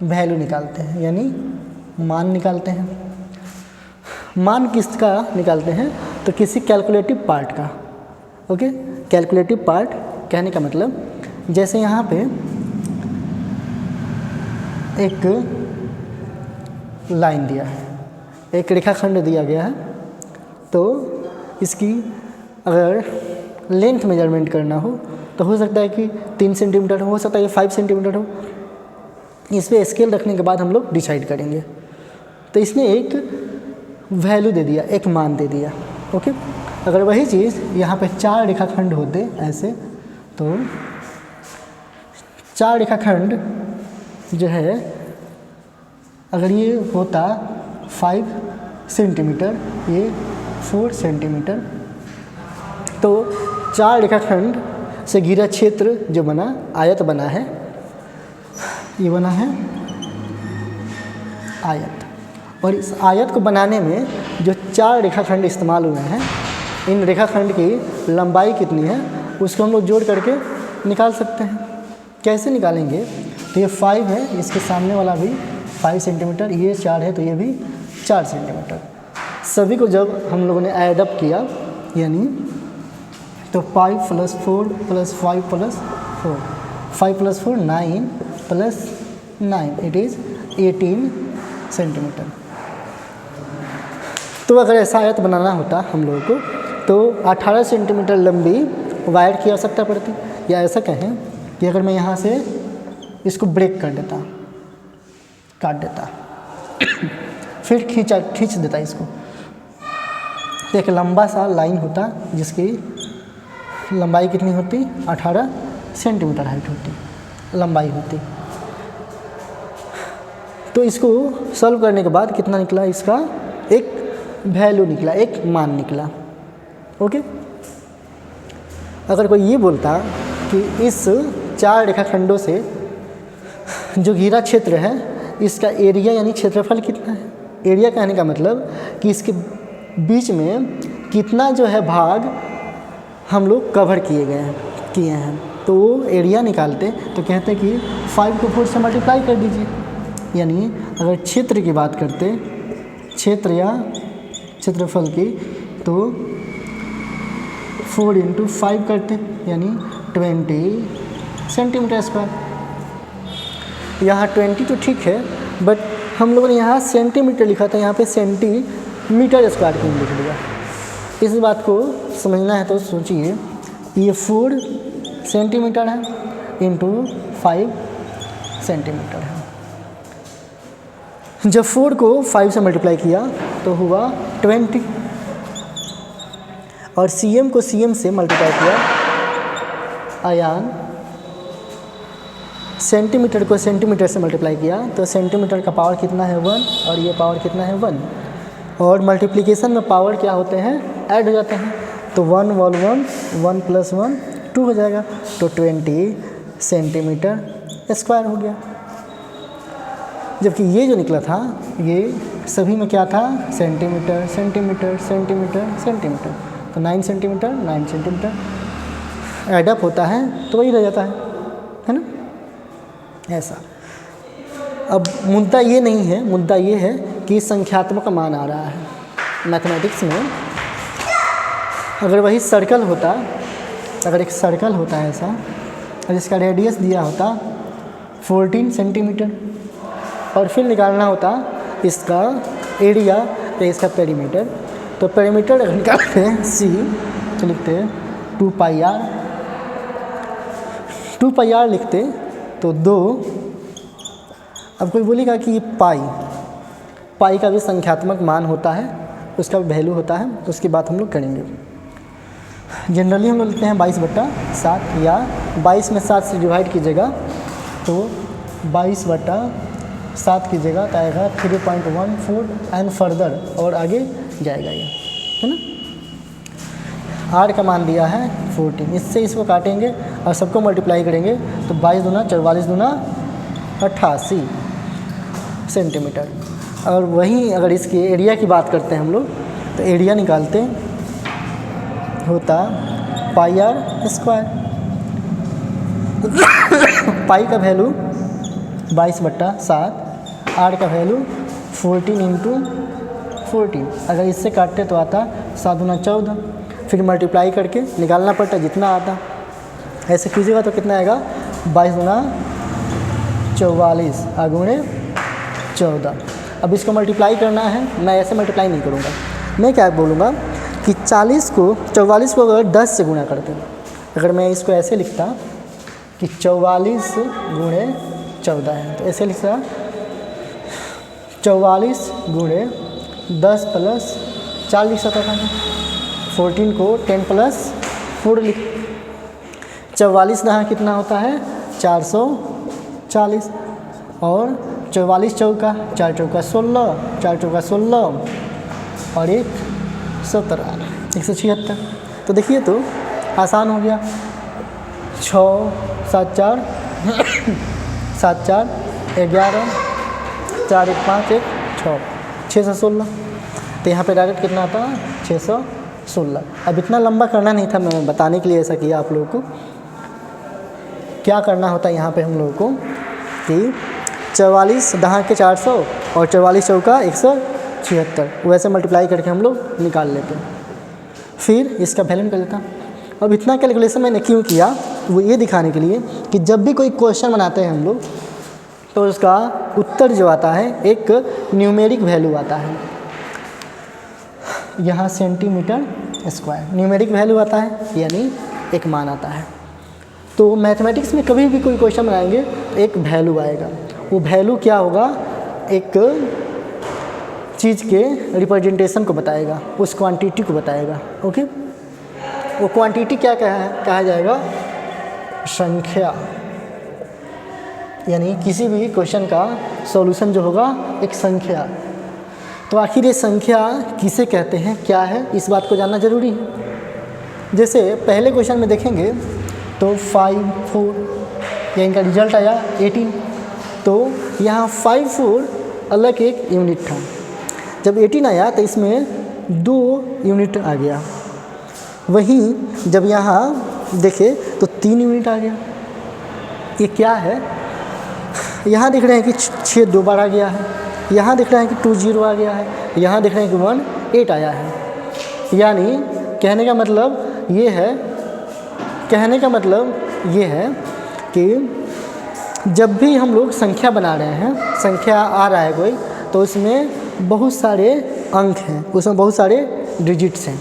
वैल्यू निकालते हैं यानी मान निकालते हैं। मान किसका निकालते हैं, तो किसी कैलकुलेटिव पार्ट का। ओके, कैलकुलेटिव पार्ट कहने का मतलब जैसे यहाँ पे एक लाइन दिया है, एक रेखाखंड दिया गया है, तो इसकी अगर लेंथ मेजरमेंट करना हो तो हो सकता है कि 3 सेंटीमीटर हो सकता है कि 5 सेंटीमीटर हो। इस पे स्केल रखने के बाद हम लोग डिसाइड करेंगे। तो इसने एक वैल्यू दे दिया, एक मान दे दिया। ओके, अगर वही चीज़ यहाँ पे 4 रेखाखंड होते ऐसे, तो 4 रेखाखंड जो है अगर ये होता 5 सेंटीमीटर, ये 4 सेंटीमीटर, तो 4 रेखाखंड से घिरा क्षेत्र जो बना, आयत बना है, ये बना है आयत। और इस आयत को बनाने में जो 4 रेखाखंड इस्तेमाल हुए हैं, इन रेखाखंड की लंबाई कितनी है उसको हम लोग जोड़ करके निकाल सकते हैं। कैसे निकालेंगे, तो ये 5 है, इसके सामने वाला भी 5 सेंटीमीटर, ये 4 है तो ये भी 4 सेंटीमीटर। सभी को जब हम लोगों ने ऐड अप किया यानी तो 5 + 4 + 5 + 4, 5 + 4 9 + 9 इट इज़ 18 सेंटीमीटर। तो अगर ऐसा आयत बनाना होता हम लोगों को तो 18 सेंटीमीटर लंबी वायर की आवश्यकता पड़ती। या ऐसा कहें कि अगर मैं यहाँ से इसको ब्रेक कर देता, काट देता फिर खींच देता इसको, तो एक लंबा सा लाइन होता जिसकी लंबाई कितनी होती, 18 सेंटीमीटर हाइट होती, लंबाई होती। तो इसको सॉल्व करने के बाद कितना निकला, इसका एक वैल्यू निकला, एक मान निकला। ओके, अगर कोई ये बोलता कि इस 4 रेखाखंडों से जो घिरा क्षेत्र है इसका एरिया यानी क्षेत्रफल कितना है, एरिया कहने का मतलब कि इसके बीच में कितना जो है भाग हम लोग कवर किए हैं, तो वो एरिया निकालते तो कहते कि 5 को 4 से मल्टीप्लाई कर दीजिए। यानी अगर क्षेत्र की बात करते, क्षेत्र या क्षेत्रफल की, तो 4 × 5 करते यानी 20 सेंटीमीटर स्क्वायर। यहाँ 20 तो ठीक है, बट हम लोगों ने यहाँ सेंटीमीटर लिखा था, यहाँ पे सेंटीमीटर स्क्वायर क्यों लिख दिया। इस बात को समझना है तो सोचिए, ये 4 सेंटीमीटर है इंटू 5 सेंटीमीटर है। जब 4 को 5 से मल्टीप्लाई किया तो हुआ 20, और cm को cm से मल्टीप्लाई किया, आयान सेंटीमीटर को सेंटीमीटर से मल्टीप्लाई किया तो सेंटीमीटर का पावर कितना है 1, और ये पावर कितना है 1। और मल्टीप्लिकेशन में पावर क्या होते हैं, ऐड हो जाते हैं, तो 1 1 1 + 1 2 हो जाएगा, तो 20 सेंटीमीटर स्क्वायर हो गया। जबकि ये जो निकला था ये सभी में क्या था, सेंटीमीटर सेंटीमीटर सेंटीमीटर सेंटीमीटर, तो 9 सेंटीमीटर 9 सेंटीमीटर एडअप होता है तो वही रह जाता है ना, ऐसा। अब मुद्दा ये नहीं है, मुद्दा ये है कि संख्यात्मक मान आ रहा है। मैथमेटिक्स में अगर वही सर्कल होता, अगर एक सर्कल होता है ऐसा और इसका रेडियस दिया होता 14 सेंटीमीटर और फिर निकालना होता इसका एरिया या इसका पेरीमीटर, तो पेरीमीटर अगर निकालते हैं सी तो लिखते हैं 2 पाई आर, 2 पाई आर लिखते तो 2। अब कोई बोलेगा कि ये पाई का भी संख्यात्मक मान होता है, उसका भी वैल्यू होता है, तो उसकी बात हम लोग करेंगे। जनरली हम लोग लिखते हैं 22/7 या 22 में 7 से डिवाइड कीजिएगा तो 22/7 कीजिएगा तो आएगा 3.14 एंड फर्दर और आगे जाएगा ये, है ना। आर का मान दिया है 14, इससे इसको काटेंगे और सबको मल्टीप्लाई करेंगे तो 22 दूना 44 दूना 88 सेंटीमीटर। और वहीं अगर इसकी एरिया की बात करते हैं हम लोग तो एरिया निकालते होता पाई आर स्क्वायर। पाई का वैल्यू 22/7, आर का वैल्यू 14 × 14। अगर इससे काटते तो आता 7 दूना 14, फिर मल्टीप्लाई करके निकालना पड़ता जितना आता। ऐसे कीजिएगा तो कितना आएगा 22 दूना 44 गुणे 14। अब इसको मल्टीप्लाई करना है, मैं ऐसे मल्टीप्लाई नहीं करूँगा, मैं क्या बोलूँगा कि 44 को अगर 10 से गुणा करते हैं, अगर मैं इसको ऐसे लिखता कि 44 गुणे 14 है तो ऐसे लिखता 44 गुणे 10 + 4 लिख सकता था। 14 को 10 + 4 लिख, 44 यहाँ कितना होता है 440 और 44 चौका 4 चौका 16, 4 चौका 16 और 1 17, 176। तो देखिए तो आसान हो गया। 6 7 4 7 4 11 4 1 5 1 6 616। तो यहाँ पे डायरेक्ट कितना आता 616। अब इतना लंबा करना नहीं था, मैं बताने के लिए ऐसा किया आप लोगों को। क्या करना होता है यहाँ पे हम लोगों को कि 44 दहाँ के 400 और 44 चौका 176, वैसे मल्टीप्लाई करके हम लोग निकाल लेते हैं, फिर इसका वैल्यू निकल जाता। अब इतना कैलकुलेशन मैंने क्यों किया, वो ये दिखाने के लिए कि जब भी कोई क्वेश्चन बनाते हैं हम लोग तो उसका उत्तर जो आता है एक न्यूमेरिक वैल्यू आता है। यहाँ सेंटीमीटर स्क्वायर न्यूमेरिक वैल्यू आता है, यानी एक मान आता है। तो मैथमेटिक्स में कभी भी कोई क्वेश्चन बनाएंगे तो एक वैल्यू आएगा। वो वैल्यू क्या होगा, एक चीज़ के रिप्रेजेंटेशन को बताएगा, उस क्वांटिटी को बताएगा। ओके, वो क्वांटिटी क्या कहा जाएगा, संख्या। यानी किसी भी क्वेश्चन का सॉल्यूशन जो होगा एक संख्या। तो आखिर ये संख्या किसे कहते हैं, क्या है, इस बात को जानना जरूरी है। जैसे पहले क्वेश्चन में देखेंगे तो 5 4 या इनका रिजल्ट आया 18, तो यहाँ 5 4 अलग एक यूनिट था। जब 18 आया तो इसमें 2 यूनिट आ गया। वहीं जब यहाँ देखे तो 3 यूनिट आ गया। ये क्या है, यहाँ दिख रहे हैं कि 6 2 बार आ गया है, यहाँ दिख रहा है कि 2 0 आ गया है, यहाँ दिख रहे हैं कि 1 8 आया है। यानी कहने का मतलब ये है कि जब भी हम लोग संख्या बना रहे हैं, संख्या आ रहा है कोई, तो उसमें बहुत सारे अंक हैं, उसमें बहुत सारे डिजिट्स हैं।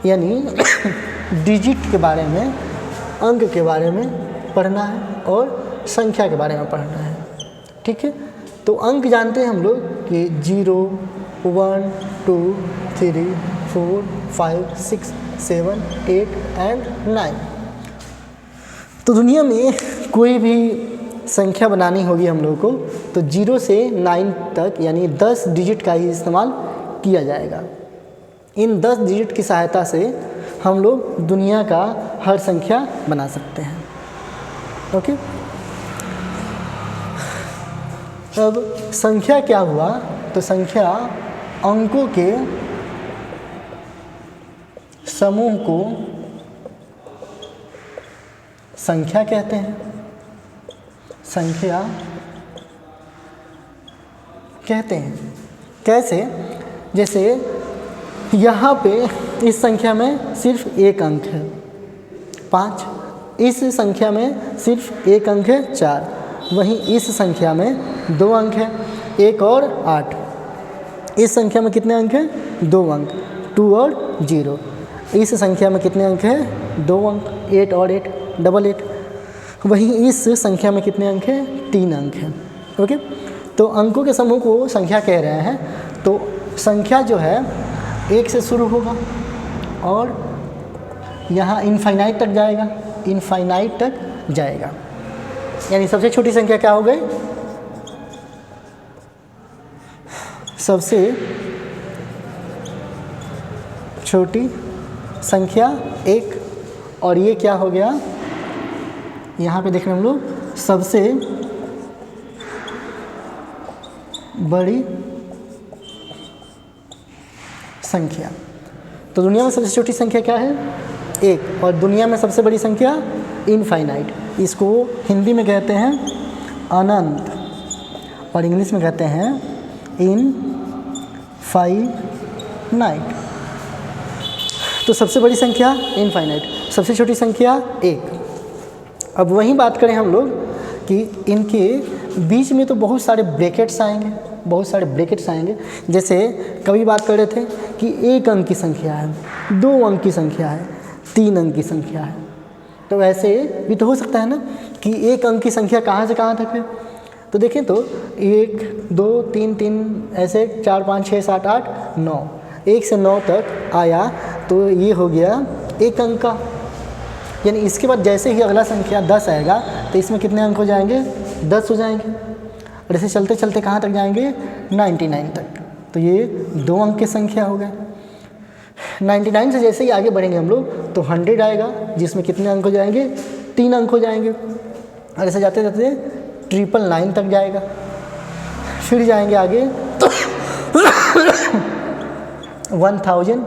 यानी डिजिट के बारे में, अंक के बारे में पढ़ना है और संख्या के बारे में पढ़ना है। ठीक है, तो अंक जानते हैं हम लोग कि 0 1 2 3 4 5 6 7 8 एंड 9। तो दुनिया में कोई भी संख्या बनानी होगी हम लोग को तो 0 से 9 तक यानी 10 डिजिट का ही इस्तेमाल किया जाएगा। इन 10 डिजिट की सहायता से हम लोग दुनिया का हर संख्या बना सकते हैं। ओके, अब संख्या क्या हुआ, तो संख्या अंकों के समूह को संख्या कहते हैं, संख्या कहते हैं। कैसे? जैसे यहाँ पे इस संख्या में सिर्फ एक अंक है 5, इस संख्या में सिर्फ एक अंक है 4, वहीं इस संख्या में 2 अंक है 1 और 8। इस संख्या में कितने अंक हैं? 2 अंक, 2 और 0। इस संख्या में कितने अंक हैं? 2 अंक, 8 और 8 डबल 8। वहीं इस संख्या में कितने अंक हैं? 3 अंक हैं। ओके, तो अंकों के समूह को संख्या कह रहे हैं। तो संख्या जो है 1 से शुरू होगा और यहाँ इनफाइनाइट तक जाएगा, इनफाइनाइट तक जाएगा। यानी सबसे छोटी संख्या क्या हो गई? सबसे छोटी संख्या 1। और ये क्या हो गया? यहाँ पे देख रहे हैं हम लोग सबसे बड़ी संख्या। तो दुनिया में सबसे छोटी संख्या क्या है? 1। और दुनिया में सबसे बड़ी संख्या इनफाइनाइट। इसको हिंदी में कहते हैं अनंत और इंग्लिश में कहते हैं इनफाइनाइट। तो सबसे बड़ी संख्या इनफाइनाइट, सबसे छोटी संख्या 1। अब वहीं बात करें हम लोग कि इनके बीच में तो बहुत सारे ब्रैकेट्स आएंगे, बहुत सारे ब्रैकेट्स आएंगे। जैसे कभी बात कर रहे थे कि 1 अंक की संख्या है, 2 अंक की संख्या है, 3 अंक की संख्या है। तो ऐसे भी तो हो सकता है ना कि 1 अंक की संख्या कहाँ से कहाँ तक है। तो देखें तो 1 2 3 3 ऐसे 4 5 6 7 8 9, 1 से 9 तक आया तो ये हो गया 1 अंक का। यानी इसके बाद जैसे ही अगला संख्या 10 आएगा तो इसमें कितने अंक हो जाएंगे? 10 हो जाएंगे। और ऐसे चलते चलते कहाँ तक जाएंगे? 99 तक। तो ये 2 अंक की संख्या हो गए। 99 से जैसे ही आगे बढ़ेंगे हम लोग तो 100 आएगा, जिसमें कितने अंक हो जाएंगे? 3 अंक हो जाएंगे। और ऐसे जाते जाते 999 तक जाएगा। फिर जाएंगे आगे तो 1000।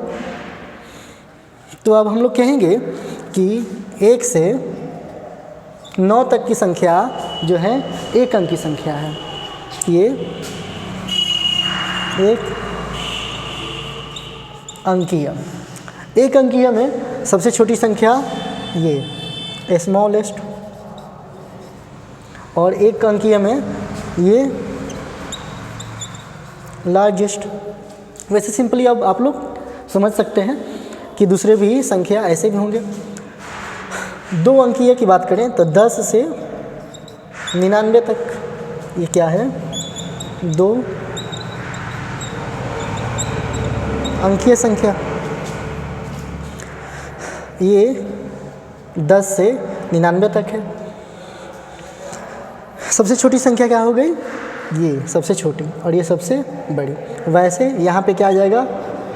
तो अब हम लोग कहेंगे कि 1 से 9 तक की संख्या जो है 1 अंक की संख्या है। ये 1 अंकीय। 1 अंकीय में सबसे छोटी संख्या ये स्मॉलेस्ट, और 1 अंकीय में ये लार्जेस्ट। वैसे सिंपली अब आप लोग समझ सकते हैं कि दूसरे भी संख्या ऐसे भी होंगे। 2 अंकीय की बात करें तो 10 से 99 तक ये क्या है? 2 अंकीय संख्या। ये 10 से 99 तक है। सबसे छोटी संख्या क्या हो गई? ये सबसे छोटी और ये सबसे बड़ी। वैसे यहाँ पे क्या आ जाएगा?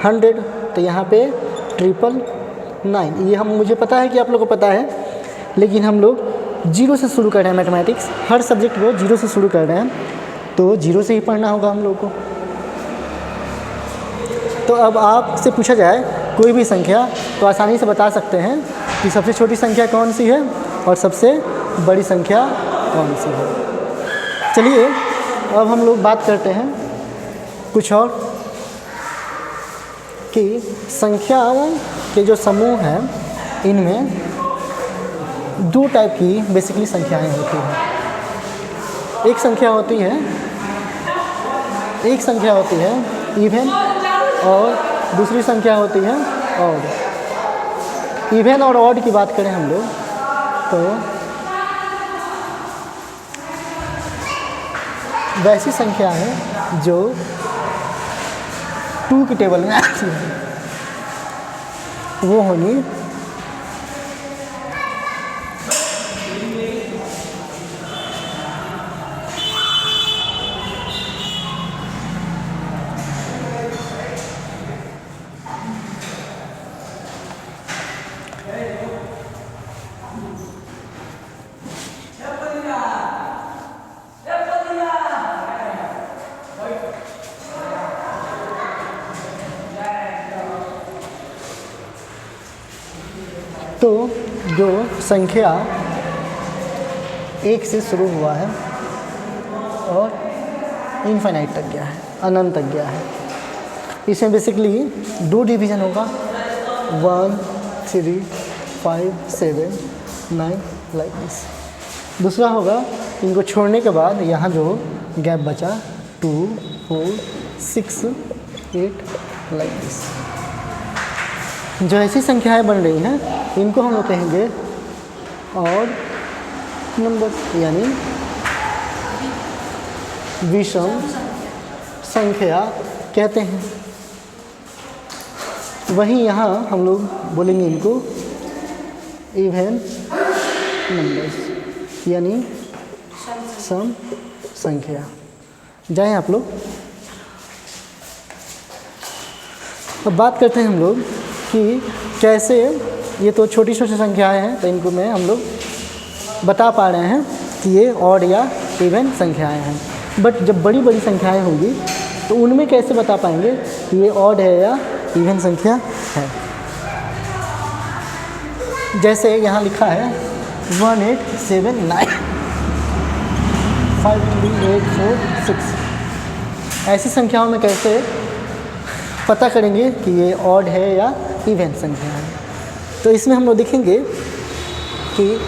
100। तो यहाँ पे 999। ये मुझे पता है कि आप लोगों को पता है, लेकिन हम लोग 0 से शुरू कर रहे हैं। मैथमेटिक्स हर सब्जेक्ट को 0 से शुरू कर रहे हैं, तो 0 से ही पढ़ना होगा हम लोग को। तो अब आपसे पूछा जाए कोई भी संख्या तो आसानी से बता सकते हैं कि सबसे छोटी संख्या कौन सी है और सबसे बड़ी संख्या कौन सी है। चलिए अब हम लोग बात करते हैं कुछ और कि संख्याओं के जो समूह हैं इनमें 2 टाइप की बेसिकली संख्याएं होती हैं। एक संख्या होती है इवन और दूसरी संख्या होती है ऑड। इवन और ऑड की बात करें हम लोग तो वैसी संख्या है जो 2 की टेबल में आती है, वो होगी तो जो संख्या 1 से शुरू हुआ है और इनफाइनाइट तक गया है, अनंत तक गया है। इसमें बेसिकली 2 डिवीज़न होगा, 1 3 5 7 9 लाइक दिस। दूसरा होगा इनको छोड़ने के बाद यहाँ जो गैप बचा 2 4 6 8 लाइक दिस। जो ऐसी संख्याएं बन रही हैं इनको हम लोग कहेंगे ऑड नंबर, यानी विषम संख्या कहते हैं। वहीं यहाँ हम लोग बोलेंगे इनको इवन नंबर्स, यानी सम संख्या। जाएं आप लोग। अब बात करते हैं हम लोग कि कैसे, ये तो छोटी छोटी संख्याएं हैं तो इनको में हम लोग बता पा रहे हैं कि ये ऑड या इवन संख्याएं हैं, बट जब बड़ी बड़ी संख्याएं होंगी तो उनमें कैसे बता पाएंगे कि ये ऑड है या इवन संख्या है। जैसे यहाँ लिखा है 1879 53846। ऐसी संख्याओं में कैसे पता करेंगे कि ये ऑड है या इवन संख्या है। तो इसमें हम लोग देखेंगे कि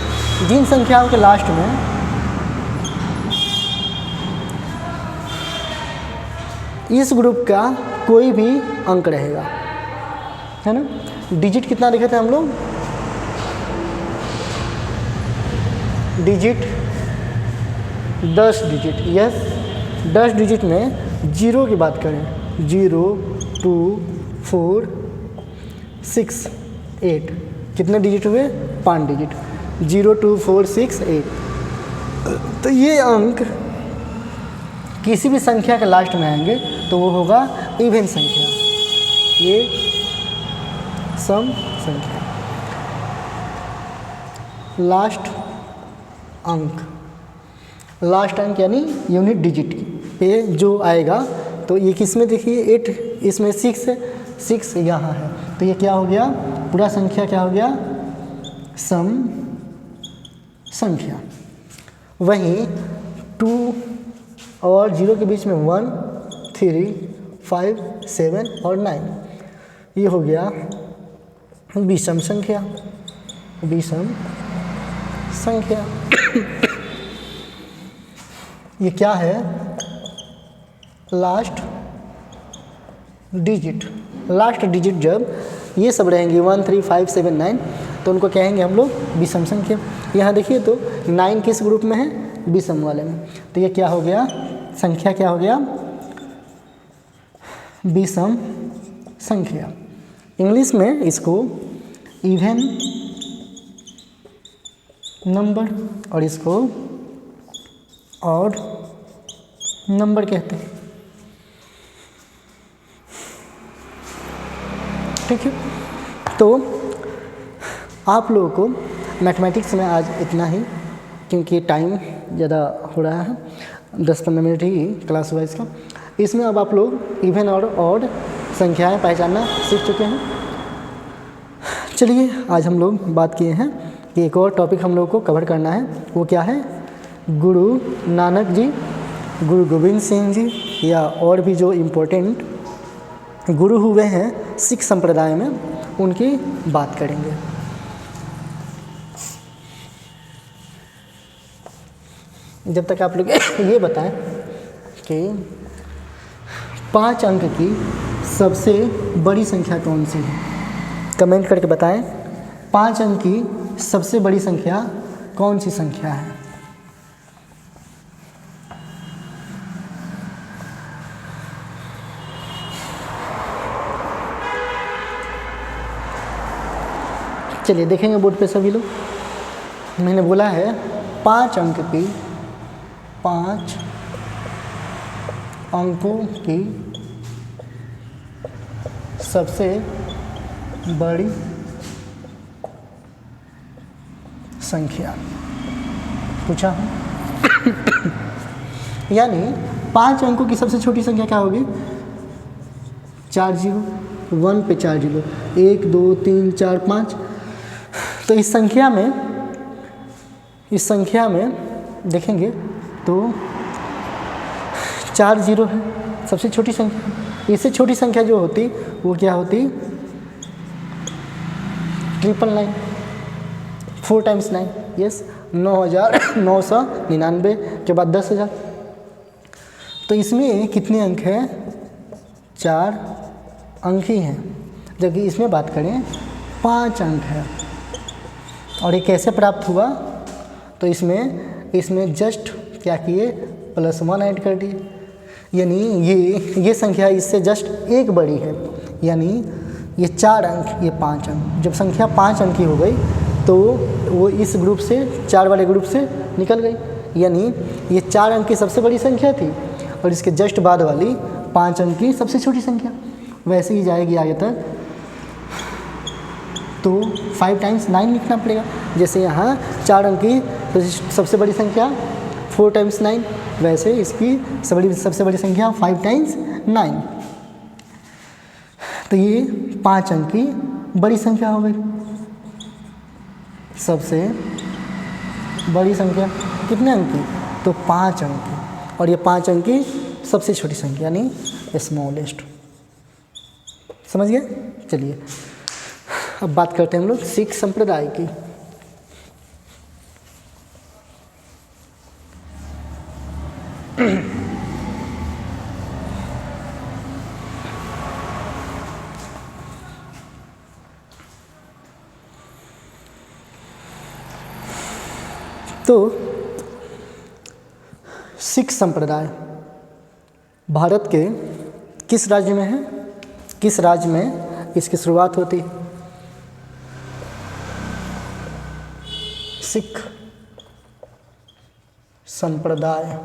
जिन संख्याओं के लास्ट में इस ग्रुप का कोई भी अंक रहेगा, है ना। डिजिट कितना लिखे थे हम लोग, डिजिट 10 डिजिट, यस 10 डिजिट में 0 की बात करें 0 2 4 6 8, कितने डिजिट हुए 5 डिजिट, 0 2 4 6 8। तो ये अंक किसी भी संख्या के लास्ट में आएंगे तो वो होगा इवन संख्या, ये सम संख्या। लास्ट अंक यानी यूनिट डिजिट पे जो आएगा, तो ये किस में देखिए 8, इसमें 6 है, 6 यहाँ है, तो ये क्या हो गया, पूरा संख्या क्या हो गया, सम संख्या। वहीं 2 और 0 के बीच में 1 3 5 7 और 9, ये हो गया विषम संख्या, विषम संख्या। ये क्या है, लास्ट डिजिट जब ये सब रहेंगे 1 3 5 7 9, तो उनको कहेंगे हम लोग विषम संख्या। यहाँ देखिए तो 9 किस ग्रुप में है, विषम वाले में, तो ये क्या हो गया, संख्या क्या हो गया, विषम संख्या। इंग्लिश में इसको इवन नंबर और इसको ऑड नंबर कहते हैं। ठीक है, तो आप लोगों को मैथमेटिक्स में आज इतना ही, क्योंकि टाइम ज़्यादा हो रहा है, 10-15 मिनट ही क्लास वाइज का। इसमें अब आप लोग इवन और ऑड संख्याएं पहचानना सीख चुके हैं। चलिए आज हम लोग बात किए हैं कि एक और टॉपिक हम लोग को कवर करना है, वो क्या है, गुरु नानक जी, गुरु गोविंद सिंह जी, या और भी जो इम्पोर्टेंट गुरु हुए हैं सिख संप्रदाय में, उनकी बात करेंगे। जब तक आप लोग ये बताएं कि 5 अंक की सबसे बड़ी संख्या कौन सी है, कमेंट करके बताएं 5 अंक की सबसे बड़ी संख्या कौन सी संख्या है। चलिए देखेंगे बोर्ड पे सभी लोग। मैंने बोला है 5 अंक की, 5 अंकों की सबसे बड़ी संख्या पूछा हूँ। यानी 5 अंकों की सबसे छोटी संख्या क्या होगी, 4 जीरो, 1 पे 4 जीरो, 1 2 3 4 5। तो इस संख्या में देखेंगे तो 4 जीरो है सबसे छोटी संख्या। इससे छोटी संख्या जो होती वो क्या होती 999, 4 टाइम्स 9, यस 9,999 के बाद 10,000। तो इसमें कितने अंक हैं 4 अंक ही हैं, जबकि इसमें बात करें 5 अंक है। और ये कैसे प्राप्त हुआ, तो इसमें जस्ट क्या किए +1 ऐड कर दिए, यानी ये संख्या इससे जस्ट 1 बड़ी है, यानी ये 4 अंक ये 5 अंक। जब संख्या 5 अंक की हो गई तो वो इस ग्रुप से 4 वाले ग्रुप से निकल गई, यानी ये 4 अंक की सबसे बड़ी संख्या थी और इसके जस्ट बाद वाली 5 अंक की सबसे छोटी संख्या। वैसे ही जाएगी आगे तक तो 5 टाइम्स 9 लिखना पड़ेगा। जैसे यहाँ 4 अंक की सबसे बड़ी संख्या 4 टाइम्स 9, वैसे इसकी सबसे बड़ी संख्या 5 टाइम्स 9। तो ये 5 अंक की बड़ी संख्या हो गई, सबसे बड़ी संख्या कितने अंक की, तो 5 अंक की। और ये 5 अंक की सबसे छोटी संख्या यानी स्मॉलेस्ट। समझ गए? चलिए अब बात करते हैं हम लोग सिख संप्रदाय की। तो सिख संप्रदाय भारत के किस राज्य में है, किस राज्य में इसकी शुरुआत होती है? सिख संप्रदाय।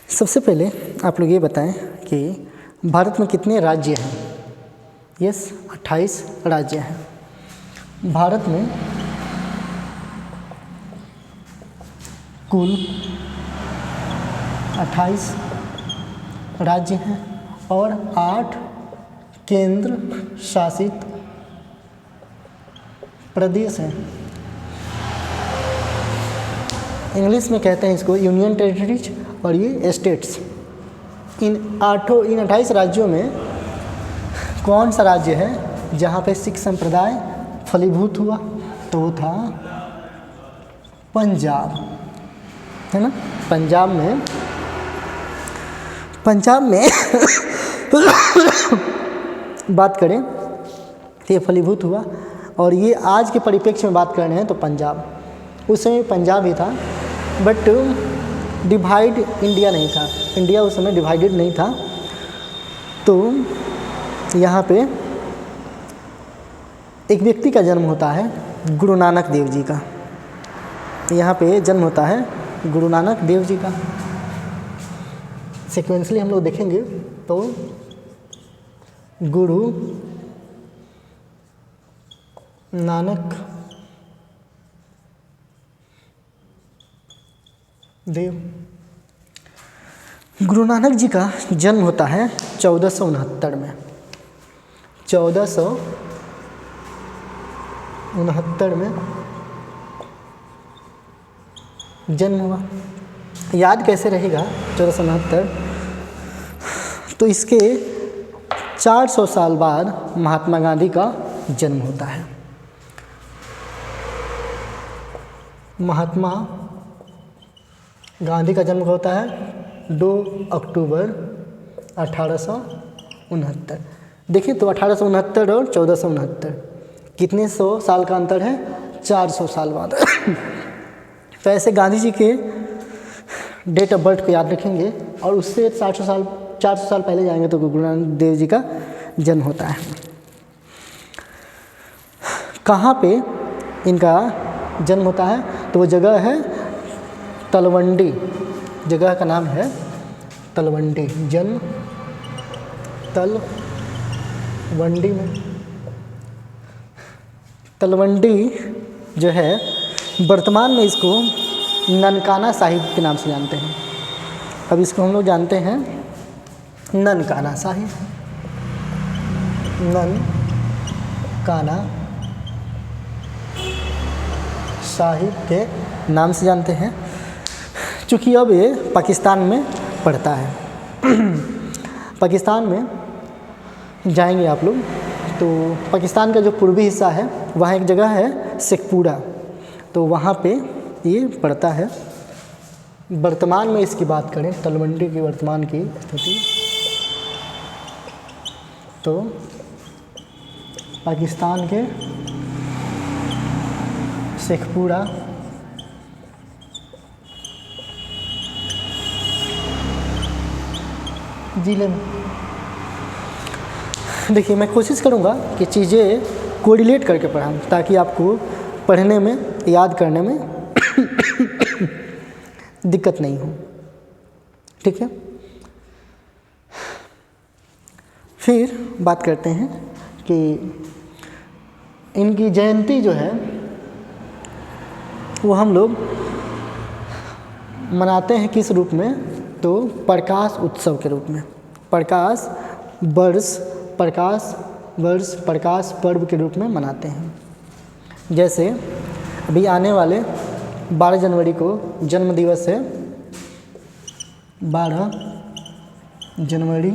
सबसे पहले आप लोग ये बताएं कि भारत में कितने राज्य हैं? यस 28 राज्य हैं। भारत में कुल 28 राज्य हैं और 8 केंद्र शासित प्रदेश हैं। इंग्लिश में कहते हैं इसको यूनियन टेरिटरीज और ये स्टेट्स। इन 28 राज्यों में कौन सा राज्य है जहाँ पे सिख संप्रदाय फलीभूत हुआ? तो वो था पंजाब, है ना। पंजाब में बात करें तो ये फलीभूत हुआ। और ये आज के परिप्रेक्ष्य में बात कर रहे हैं तो पंजाब, उस समय पंजाब ही था, बट डिवाइड इंडिया नहीं था। इंडिया उस समय डिवाइडेड नहीं था। तो यहाँ पे एक व्यक्ति का जन्म होता है गुरु नानक देव जी का। यहाँ पे जन्म होता है गुरु नानक देव जी का। सिक्वेंसली हम लोग देखेंगे तो गुरु नानक देव, गुरु नानक जी का जन्म होता है 1469 में। 1469 में जन्म हुआ। याद कैसे रहेगा 1469? तो इसके 400 साल बाद महात्मा गांधी का जन्म होता है। महात्मा गांधी का जन्म होता है 2 अक्टूबर 1869। देखिए तो 1869 और 1469 कितने 100 साल का अंतर है? 400 साल बाद। तो ऐसे गांधी जी के डेट ऑफ बर्थ को याद रखेंगे और उससे 400 साल पहले जाएंगे तो गुरु नानक देव जी का जन्म होता है। कहाँ पे इनका जन्म होता है? तो वो जगह है तलवंडी। जगह का नाम है तलवंडी। जन्म तलवंडी में। तलवंडी जो है वर्तमान में इसको ननकाना साहिब के नाम से जानते हैं। अब इसको हम लोग जानते हैं ननकाना साहिब। ननकाना साहिब के नाम से जानते हैं, चूँकि अब ये पाकिस्तान में पड़ता है। पाकिस्तान में जाएंगे आप लोग तो पाकिस्तान का जो पूर्वी हिस्सा है वहाँ एक जगह है शेखपुरा, तो वहाँ पे ये पड़ता है। वर्तमान में इसकी बात करें, तलवंडी की वर्तमान की स्थिति, तो पाकिस्तान के शेखपुरा जिले में। देखिए मैं कोशिश करूँगा कि चीज़ें कोरिलेट करके पढ़ाऊँ ताकि आपको पढ़ने में, याद करने में दिक्कत नहीं हो, ठीक है। फिर बात करते हैं कि इनकी जयंती जो है वो हम लोग मनाते हैं किस रूप में, तो प्रकाश उत्सव के रूप में, प्रकाश पर्व के रूप में मनाते हैं। जैसे अभी आने वाले 12 जनवरी को जन्म दिवस है, 12 जनवरी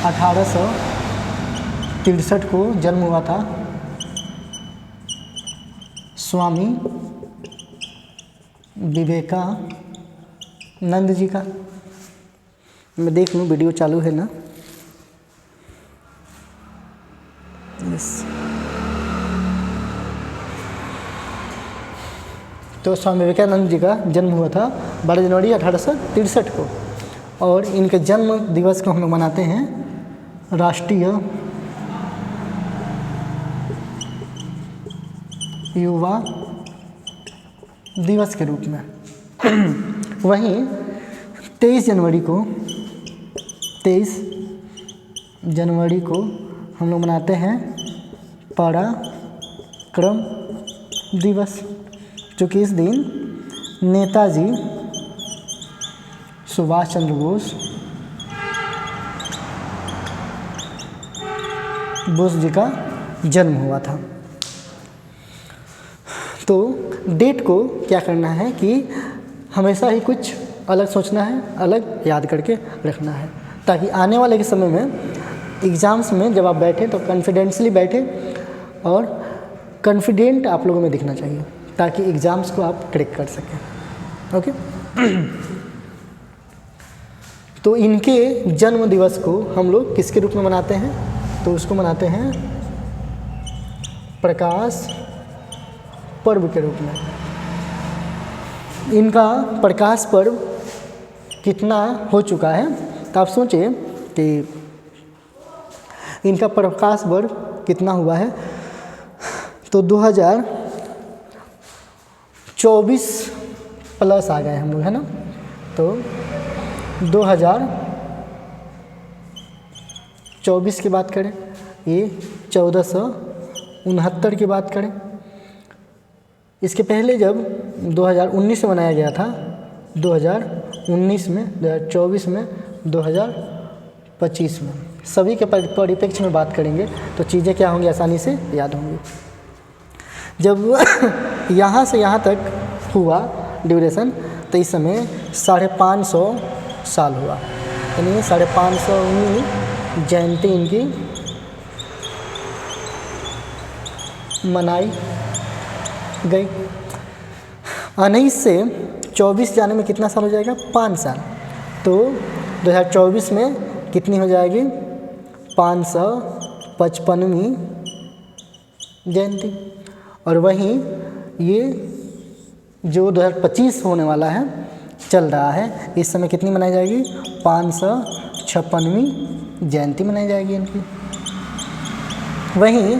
1863 को जन्म हुआ था स्वामी विवेकानंद जी का। मैं देख लूँ वीडियो चालू है ना, यस। तो स्वामी विवेकानंद जी का जन्म हुआ था 12 जनवरी 1863 को, और इनके जन्म दिवस को हम लोग मनाते हैं राष्ट्रीय युवा दिवस के रूप में। वहीं 23 जनवरी को हम लोग मनाते हैं पराक्रम दिवस, क्योंकि इस दिन नेताजी सुभाष चंद्र बोस जी का जन्म हुआ था। तो डेट को क्या करना है कि हमेशा ही कुछ अलग सोचना है, अलग याद करके रखना है, ताकि आने वाले के समय में एग्ज़ाम्स में जब आप बैठे तो कॉन्फिडेंसली बैठे और कॉन्फिडेंट आप लोगों में दिखना चाहिए, ताकि एग्ज़ाम्स को आप क्रैक कर सकें। ओके। तो इनके जन्म दिवस को हम लोग किसके रूप में मनाते हैं, तो उसको मनाते हैं प्रकाश पर्व के रूप में। इनका प्रकाश पर्व कितना हो चुका है, तो आप सोचिए कि इनका प्रकाश पर्व कितना हुआ है, तो 2024 प्लस आ गए हम लोग, है ना। तो 2024 की बात करें, ये 1469 की बात करें। इसके पहले जब 2019 में मनाया गया था, 2019 में, 2024 में, 2025 में, सभी के परिप्रेक्ष्य में बात करेंगे तो चीज़ें क्या होंगी, आसानी से याद होंगी। जब यहाँ से यहाँ तक हुआ ड्यूरेशन, तो इस समय 550 साल हुआ, यानी 550वीं जयंती इनकी मनाई गई। 19 से 24 जाने में कितना साल हो जाएगा, 5 साल। तो 2024 में कितनी हो जाएगी, 555वीं जयंती। और वहीं ये जो 2025 होने वाला है, चल रहा है, इस समय कितनी मनाई जाएगी, 556वीं जयंती मनाई जाएगी इनकी। वहीं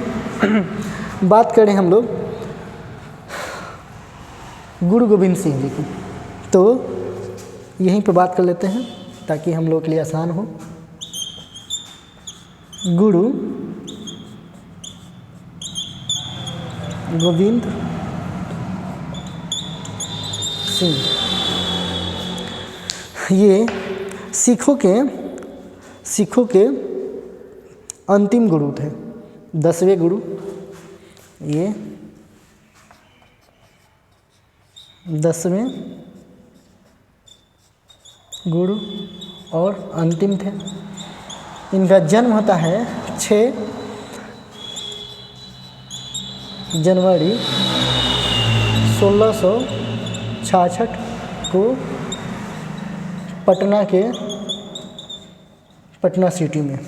बात करें हम लोग गुरु गोविंद सिंह जी की, तो यहीं पे बात कर लेते हैं ताकि हम लोग के लिए आसान हो। गुरु गोविंद सिंह ये सिखों के अंतिम गुरु थे, 10वें गुरु, ये 10वें गुरु और अंतिम थे। इनका जन्म होता है 6 जनवरी 1666 को पटना सिटी में,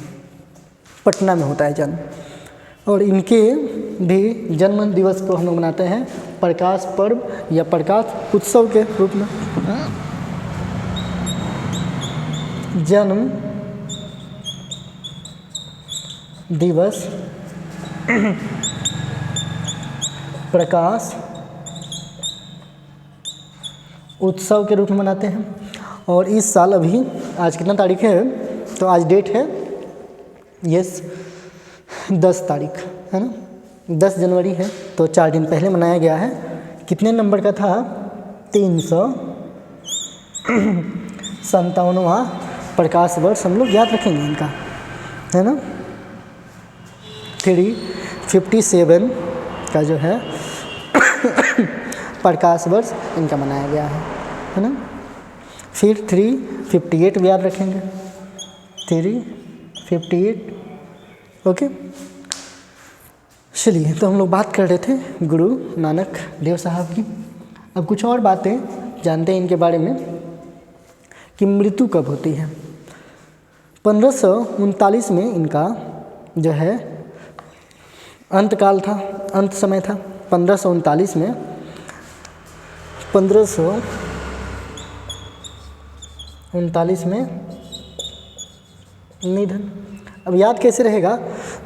पटना में होता है जन्म। और इनके भी जन्म दिवस को हम लोग मनाते हैं प्रकाश पर्व या प्रकाश उत्सव के रूप में। जन्म दिवस प्रकाश उत्सव के रूप में मनाते हैं। और इस साल अभी आज कितना तारीख है, तो आज डेट है यस 10 तारीख है ना, 10 जनवरी है, तो 4 दिन पहले मनाया गया है। कितने नंबर का था, 357वां प्रकाश वर्ष हम लोग याद रखेंगे इनका, है ना। 357 का जो है प्रकाश वर्ष इनका मनाया गया है ना। फिर 358 भी याद रखेंगे, 358 ओके। चलिए, तो हम लोग बात कर रहे थे गुरु नानक देव साहब की। अब कुछ और बातें जानते हैं इनके बारे में कि मृत्यु कब होती है। 1539 में इनका जो है अंतकाल था, अंत समय था। 1539 में 1539 में निधन। अब याद कैसे रहेगा,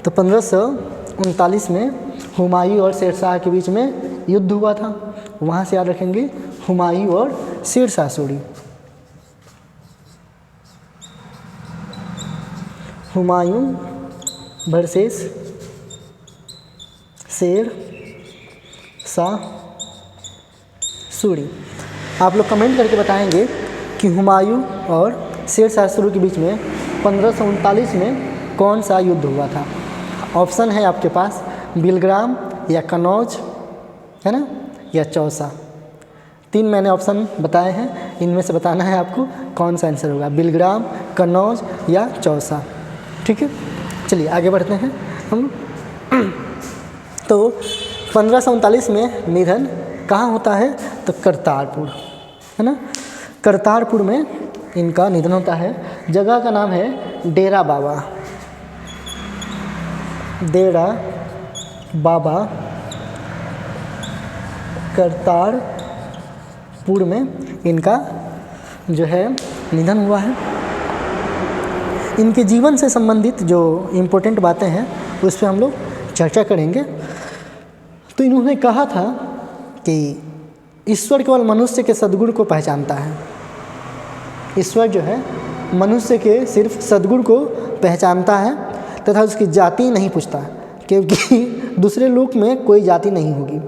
तो 1539 में हुमायूं और शेरशाह के बीच में युद्ध हुआ था, वहाँ से याद रखेंगे हुमायूं और शेरशाह सूरी। हुमायूं वर्सेस शेरशाह सूरी। आप लोग कमेंट करके बताएंगे कि हुमायूं और शेरशाह सूरी के बीच में 1539 में कौन सा युद्ध हुआ था। ऑप्शन है आपके पास बिलग्राम या कन्नौज, है ना, या चौसा। 3 मैंने ऑप्शन बताए हैं, इनमें से बताना है आपको कौन सा आंसर होगा, बिलग्राम, कन्नौज या चौसा। ठीक है, चलिए आगे बढ़ते हैं हम। तो 1539 में निधन कहाँ होता है, तो करतारपुर, है ना। करतारपुर में इनका निधन होता है। जगह का नाम है डेरा बाबा, डेरा बाबा करतारपुर में इनका जो है निधन हुआ है। इनके जीवन से संबंधित जो इम्पोर्टेंट बातें हैं उस पर हम लोग चर्चा करेंगे। तो इन्होंने कहा था कि ईश्वर केवल मनुष्य के सद्गुण को पहचानता है। ईश्वर जो है मनुष्य के सिर्फ सद्गुण को पहचानता है तथा उसकी जाति नहीं पूछता, क्योंकि दूसरे लोक में कोई जाति नहीं होगी।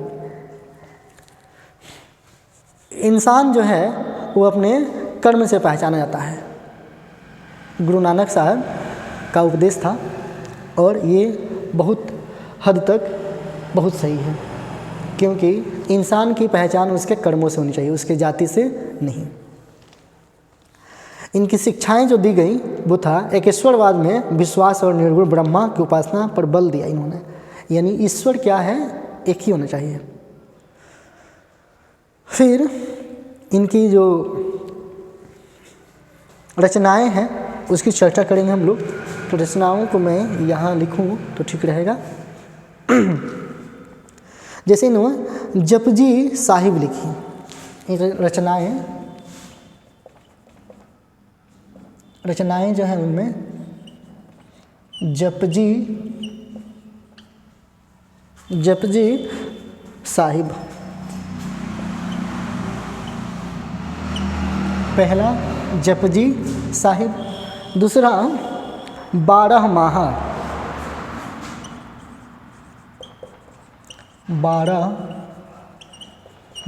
इंसान जो है वो अपने कर्म से पहचाना जाता है। गुरु नानक साहब का उपदेश था और ये बहुत हद तक बहुत सही है, क्योंकि इंसान की पहचान उसके कर्मों से होनी चाहिए, उसके जाति से नहीं। इनकी शिक्षाएं जो दी गई वो था एकेश्वरवाद में विश्वास और निर्गुण ब्रह्मा की उपासना पर बल दिया इन्होंने, यानी ईश्वर क्या है, एक ही होना चाहिए। फिर इनकी जो रचनाएं हैं उसकी चर्चा करेंगे हम लोग। तो रचनाओं को मैं यहाँ लिखूँ तो ठीक रहेगा। जैसे इन्होंने जपजी साहिब लिखी, रचनाएं जो हैं उनमें जपजी साहिब, पहला जपजी साहिब, दूसरा 12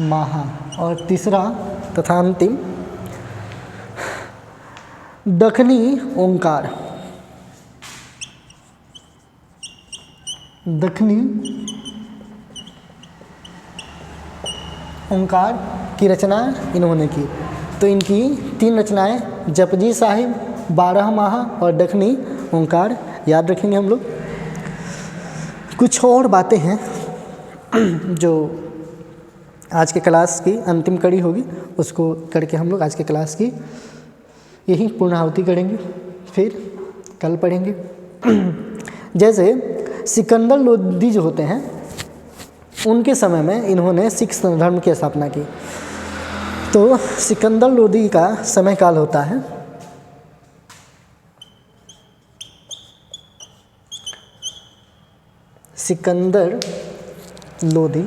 माहा और तीसरा तथा अंतिम दखनी ओंकार। दखनी ओंकार की रचना इन्होंने की। तो इनकी 3 रचनाएं जपजी साहिब, 12 माह और दखनी ओंकार याद रखेंगे हम लोग। कुछ और बातें हैं जो आज के क्लास की अंतिम कड़ी होगी, उसको करके हम लोग आज के क्लास की यही पूर्णाहुति करेंगे, फिर कल पढ़ेंगे। जैसे सिकंदर लोदी जो होते हैं, उनके समय में इन्होंने सिख धर्म की स्थापना की। तो सिकंदर लोदी का समय काल होता है सिकंदर लोदी